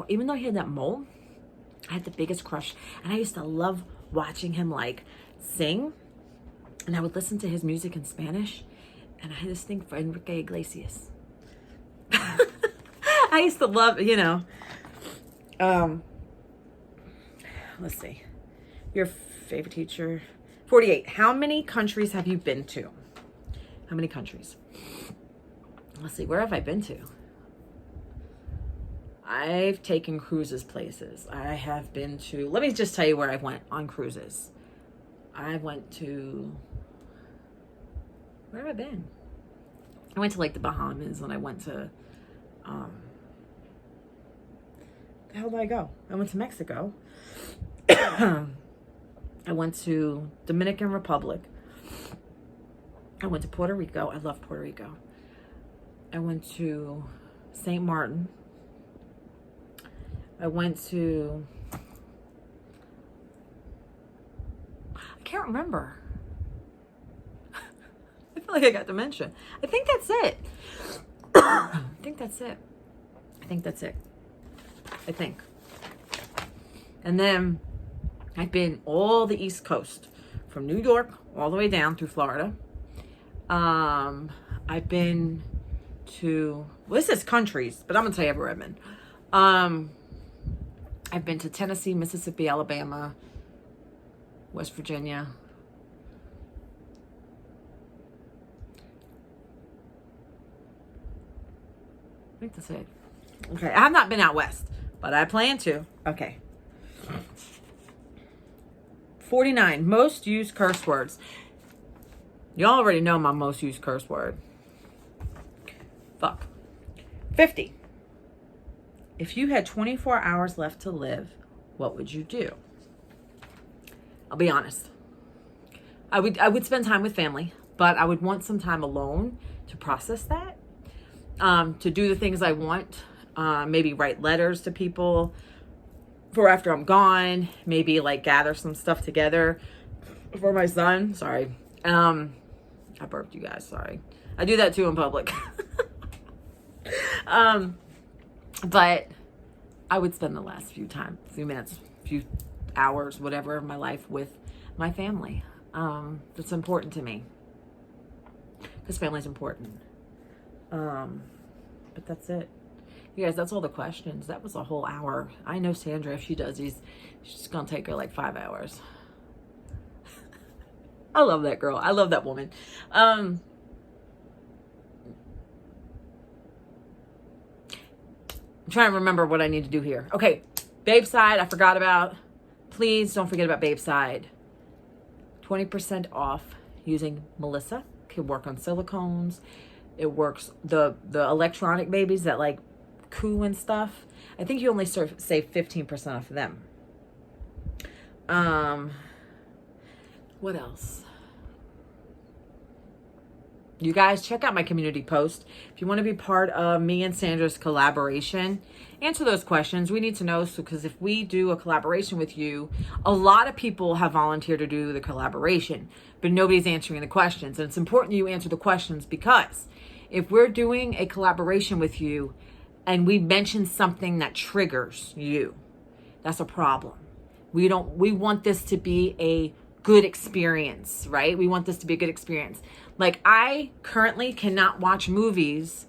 Even though he had that mole, I had the biggest crush. And I used to love watching him like sing. And I would listen to his music in Spanish. And I had this thing for Enrique Iglesias. I used to love, let's see. Your favorite teacher. 48. How many countries have you been to? How many countries? Let's see. Where have I been to? I've taken cruises places. I have been to, let me just tell you where I went on cruises. I went to, where have I been? I went to like the Bahamas, and I went to, the hell did I go? I went to Mexico. I went to Dominican Republic. I went to Puerto Rico. I love Puerto Rico. I went to St. Martin. I went to, I can't remember. I feel like I got dementia. I think that's it. I think that's it. I think that's it. I think. And then I've been all the East Coast, from New York all the way down through Florida. I've been to, well, this is countries, but I'm gonna tell you everywhere I've been. I've been to Tennessee, Mississippi, Alabama, West Virginia. I think that's it. Okay, I have not been out west, but I plan to. Okay. 49, most used curse words. You already know my most used curse word. Fuck. 50. If you had 24 hours left to live, what would you do? I'll be honest. I would spend time with family, but I would want some time alone to process that. To do the things I want. Maybe write letters to people for after I'm gone. Maybe like gather some stuff together for my son. Sorry. I burped, you guys. Sorry. I do that too in public. But I would spend the last few minutes, few hours, whatever, of my life with my family. That's important to me. Because family's important. But that's it. You guys, that's all the questions. That was a whole hour. I know Sandra, if she does these, she's gonna take her like 5 hours. I love that girl. I love that woman. I'm trying to remember what I need to do here. Okay, Babe Side, I forgot about. Please don't forget about Babe Side. 20% off using Melissa. Can work on silicones. It works, the electronic babies that like coo and stuff. I think you only save 15% off of them. What else? You guys, check out my community post. If you want to be part of me and Sandra's collaboration, answer those questions. We need to know, so because if we do a collaboration with you, a lot of people have volunteered to do the collaboration, but nobody's answering the questions. And it's important you answer the questions, because if we're doing a collaboration with you and we mention something that triggers you, that's a problem. We want this to be a good experience, right? We want this to be a good experience. Like, I currently cannot watch movies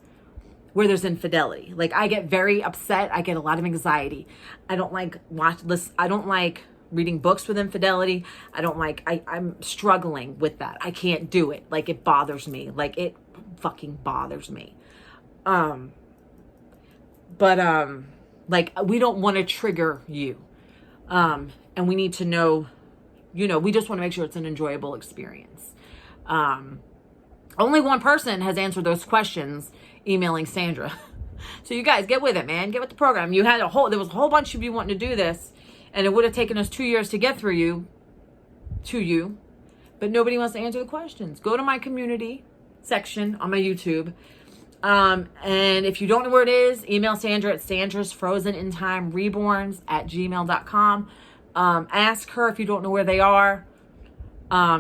where there's infidelity. Like, I get very upset. I get a lot of anxiety. I don't like I don't like reading books with infidelity. I'm struggling with that. I can't do it. Like, it bothers me. Like, it fucking bothers me. Like, we don't want to trigger you. And we need to know, we just want to make sure it's an enjoyable experience. Only one person has answered those questions emailing Sandra. So you guys, get with it, man. Get with the program. There was a whole bunch of you wanting to do this, and it would have taken us 2 years to get through to you, but nobody wants to answer the questions. Go to my community section on my YouTube. And if you don't know where it is, email Sandra at sandrasfrozenintimereborns@gmail.com. Ask her if you don't know where they are.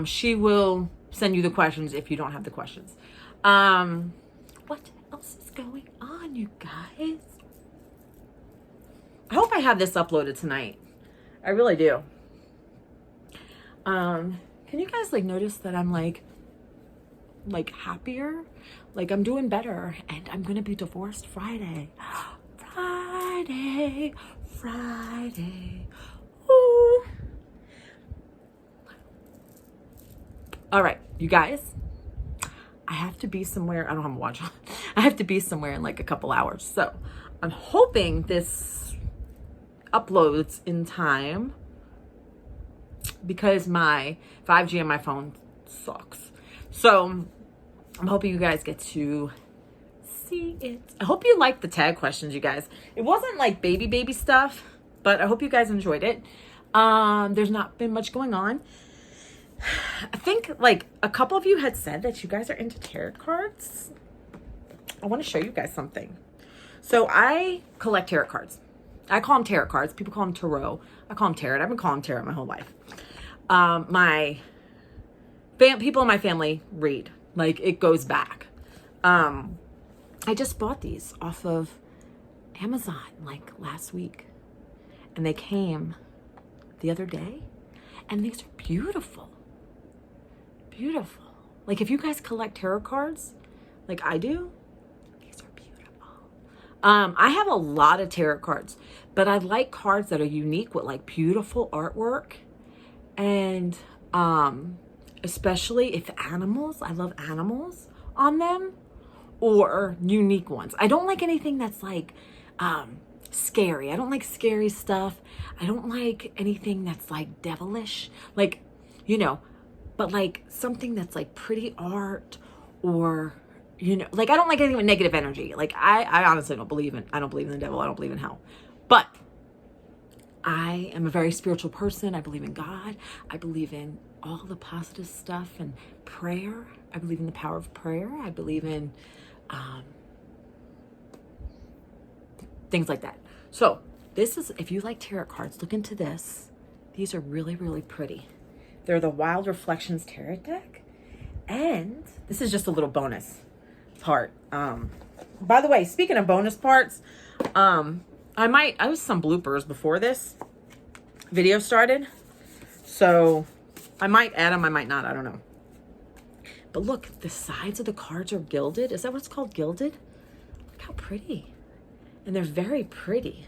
She will send you the questions if you don't have the questions. What else is going on, you guys? I hope I have this uploaded tonight. I really do. Can you guys notice that I'm like happier? Like, I'm doing better, and I'm gonna be divorced Friday. Friday. Ooh. All right, you guys, I have to be somewhere. I don't have a watch on. I have to be somewhere in like a couple hours. So I'm hoping this uploads in time because my 5G on my phone sucks. So I'm hoping you guys get to see it. I hope you liked the tag questions, you guys. It wasn't like baby stuff, but I hope you guys enjoyed it. There's not been much going on. I think like a couple of you had said that you guys are into tarot cards. I want to show you guys something. So I collect tarot cards. I call them tarot cards. People call them tarot. I call them tarot. I've been calling them tarot my whole life. People in my family read. Like, it goes back. I just bought these off of Amazon like last week. And they came the other day. And these are beautiful. Beautiful. Like, if you guys collect tarot cards, like I do, these are beautiful. I have a lot of tarot cards, but I like cards that are unique with like beautiful artwork. And especially if animals, I love animals on them, or unique ones. I don't like anything that's like scary. I don't like scary stuff. I don't like anything that's like devilish, like, you know, but like something that's like pretty art, or, you know, like I don't like anything with negative energy. Like I honestly don't believe in the devil. I don't believe in hell. But I am a very spiritual person. I believe in God. I believe in all the positive stuff and prayer. I believe in the power of prayer. I believe in things like that. So this is, if you like tarot cards, look into this. These are really, really pretty. They're the Wild Reflections Tarot deck. And this is just a little bonus part. By the way, speaking of bonus parts, I was some bloopers before this video started. So I might add them, I might not, I don't know. But look, the sides of the cards are gilded. Is that what it's called? Gilded? Look how pretty. And they're very pretty.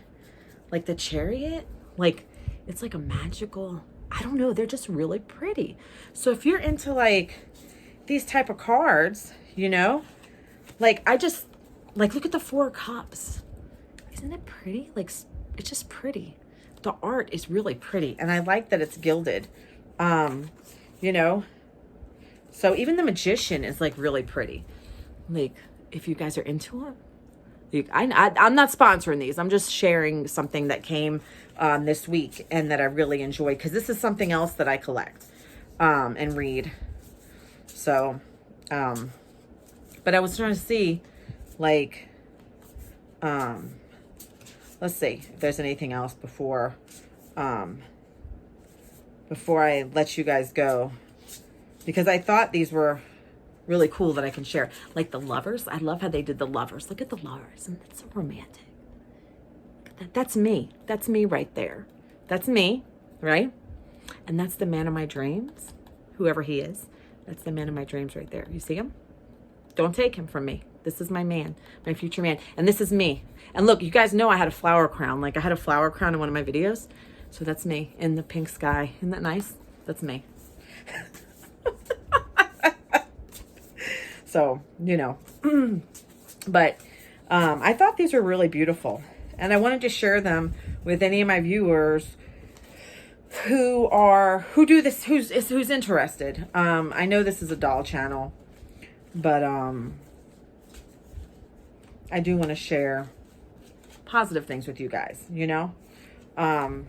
Like the Chariot, like it's like a magical, I don't know, they're just really pretty. So if you're into like these type of cards, you know, like I just, like look at the Four Cups. Isn't it pretty? Like it's just pretty. The art is really pretty. And I like that it's gilded, you know. So even the Magician is like really pretty. Like if you guys are into it. I'm not sponsoring these. I'm just sharing something that came this week and that I really enjoyed, because this is something else that I collect and read. So, but I was trying to see, like, let's see if there's anything else before I let you guys go, because I thought these were really cool that I can share. Like the Lovers. I love how they did the Lovers. Look at the Lovers. And it's so romantic. Look at that. That's me. That's me right there. That's me, right? And that's the man of my dreams. Whoever he is. That's the man of my dreams right there. You see him? Don't take him from me. This is my man. My future man. And this is me. And look, you guys know I had a flower crown. Like I had a flower crown in one of my videos. So that's me in the pink sky. Isn't that nice? That's me. So, you know, but I thought these were really beautiful, and I wanted to share them with any of my viewers who do this, who's interested. I know this is a doll channel, but I do want to share positive things with you guys, you know. I'm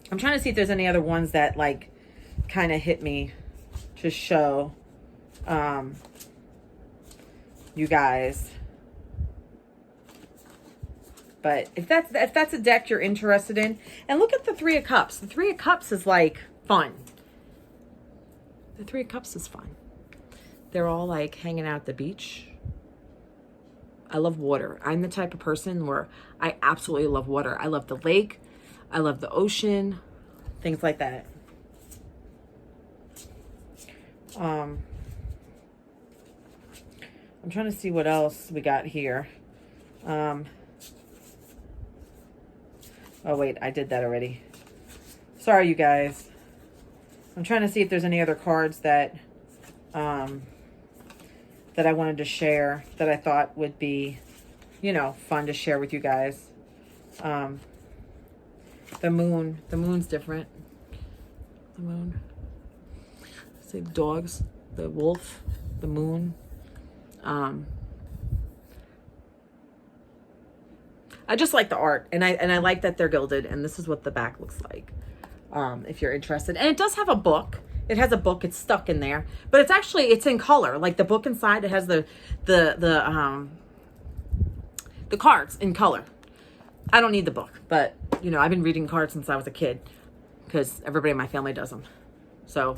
trying to see if there's any other ones that like kind of hit me to show you guys. But if that's a deck you're interested in, and look at the Three of Cups. The Three of Cups is like fun. The Three of Cups is fun. They're all like hanging out at the beach. I love water. I'm the type of person where I absolutely love water. I love the lake. I love the ocean. Things like that. I'm trying to see what else we got here. Oh, wait, I did that already. Sorry, you guys. I'm trying to see if there's any other cards that that I wanted to share that I thought would be, you know, fun to share with you guys. The moon's different. The moon. Say dogs, the wolf, the moon. I just like the art, and I like that they're gilded, and this is what the back looks like. If you're interested, and it does have a book. It has a book. It's stuck in there, but it's in color. Like the book inside, it has the cards in color. I don't need the book, but you know, I've been reading cards since I was a kid because everybody in my family does them. So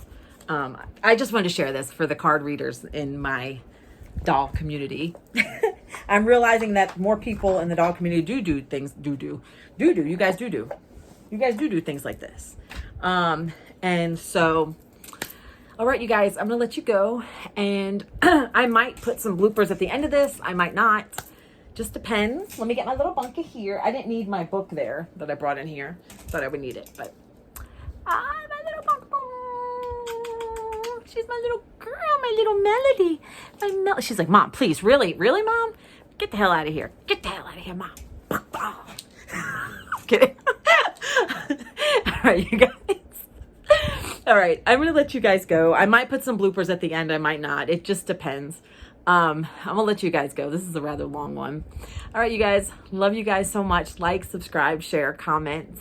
I just wanted to share this for the card readers in my doll community. I'm realizing that more people in the doll community do things. You guys do. You guys do things like this. And so, all right, you guys, I'm gonna let you go, and I might put some bloopers at the end of this. I might not. Just depends. Let me get my little bunker here. I didn't need my book there that I brought in here. Thought I would need it, but my little bunker. She's my little girl, my little Melody. She's like, Mom, please, really, Mom? Get the hell out of here. Get the hell out of here, Mom. Kidding. All right, you guys. All right, I'm gonna let you guys go. I might put some bloopers at the end. I might not. It just depends. I'm gonna let you guys go. This is a rather long one. All right, you guys. Love you guys so much. Like, subscribe, share, comment,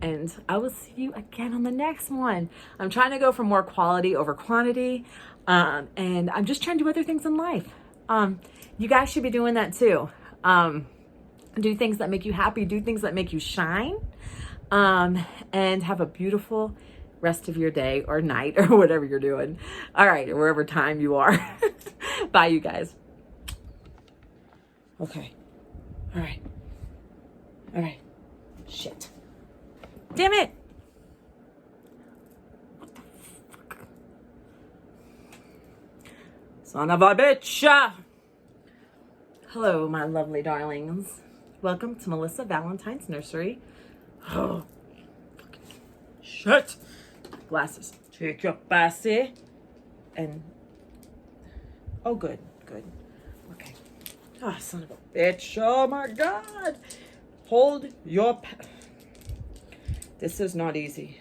and I will see you again on the next one. I'm trying to go for more quality over quantity, and I'm just trying to do other things in life. You guys should be doing that too. Do things that make you happy. Do things that make you shine, and have a beautiful rest of your day or night or whatever you're doing. All right, or wherever time you are. Bye, you guys. Okay. All right. Shit. Damn it. What the fuck? Son of a bitch. Hello, my lovely darlings. Welcome to Melissa Valentine's Nursery. Oh, fucking shit. Glasses. Take your passy. And oh, good. Okay. Oh, son of a bitch. Oh my God. Hold your this is not easy.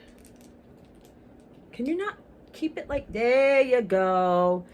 Can you not keep it like, there you go.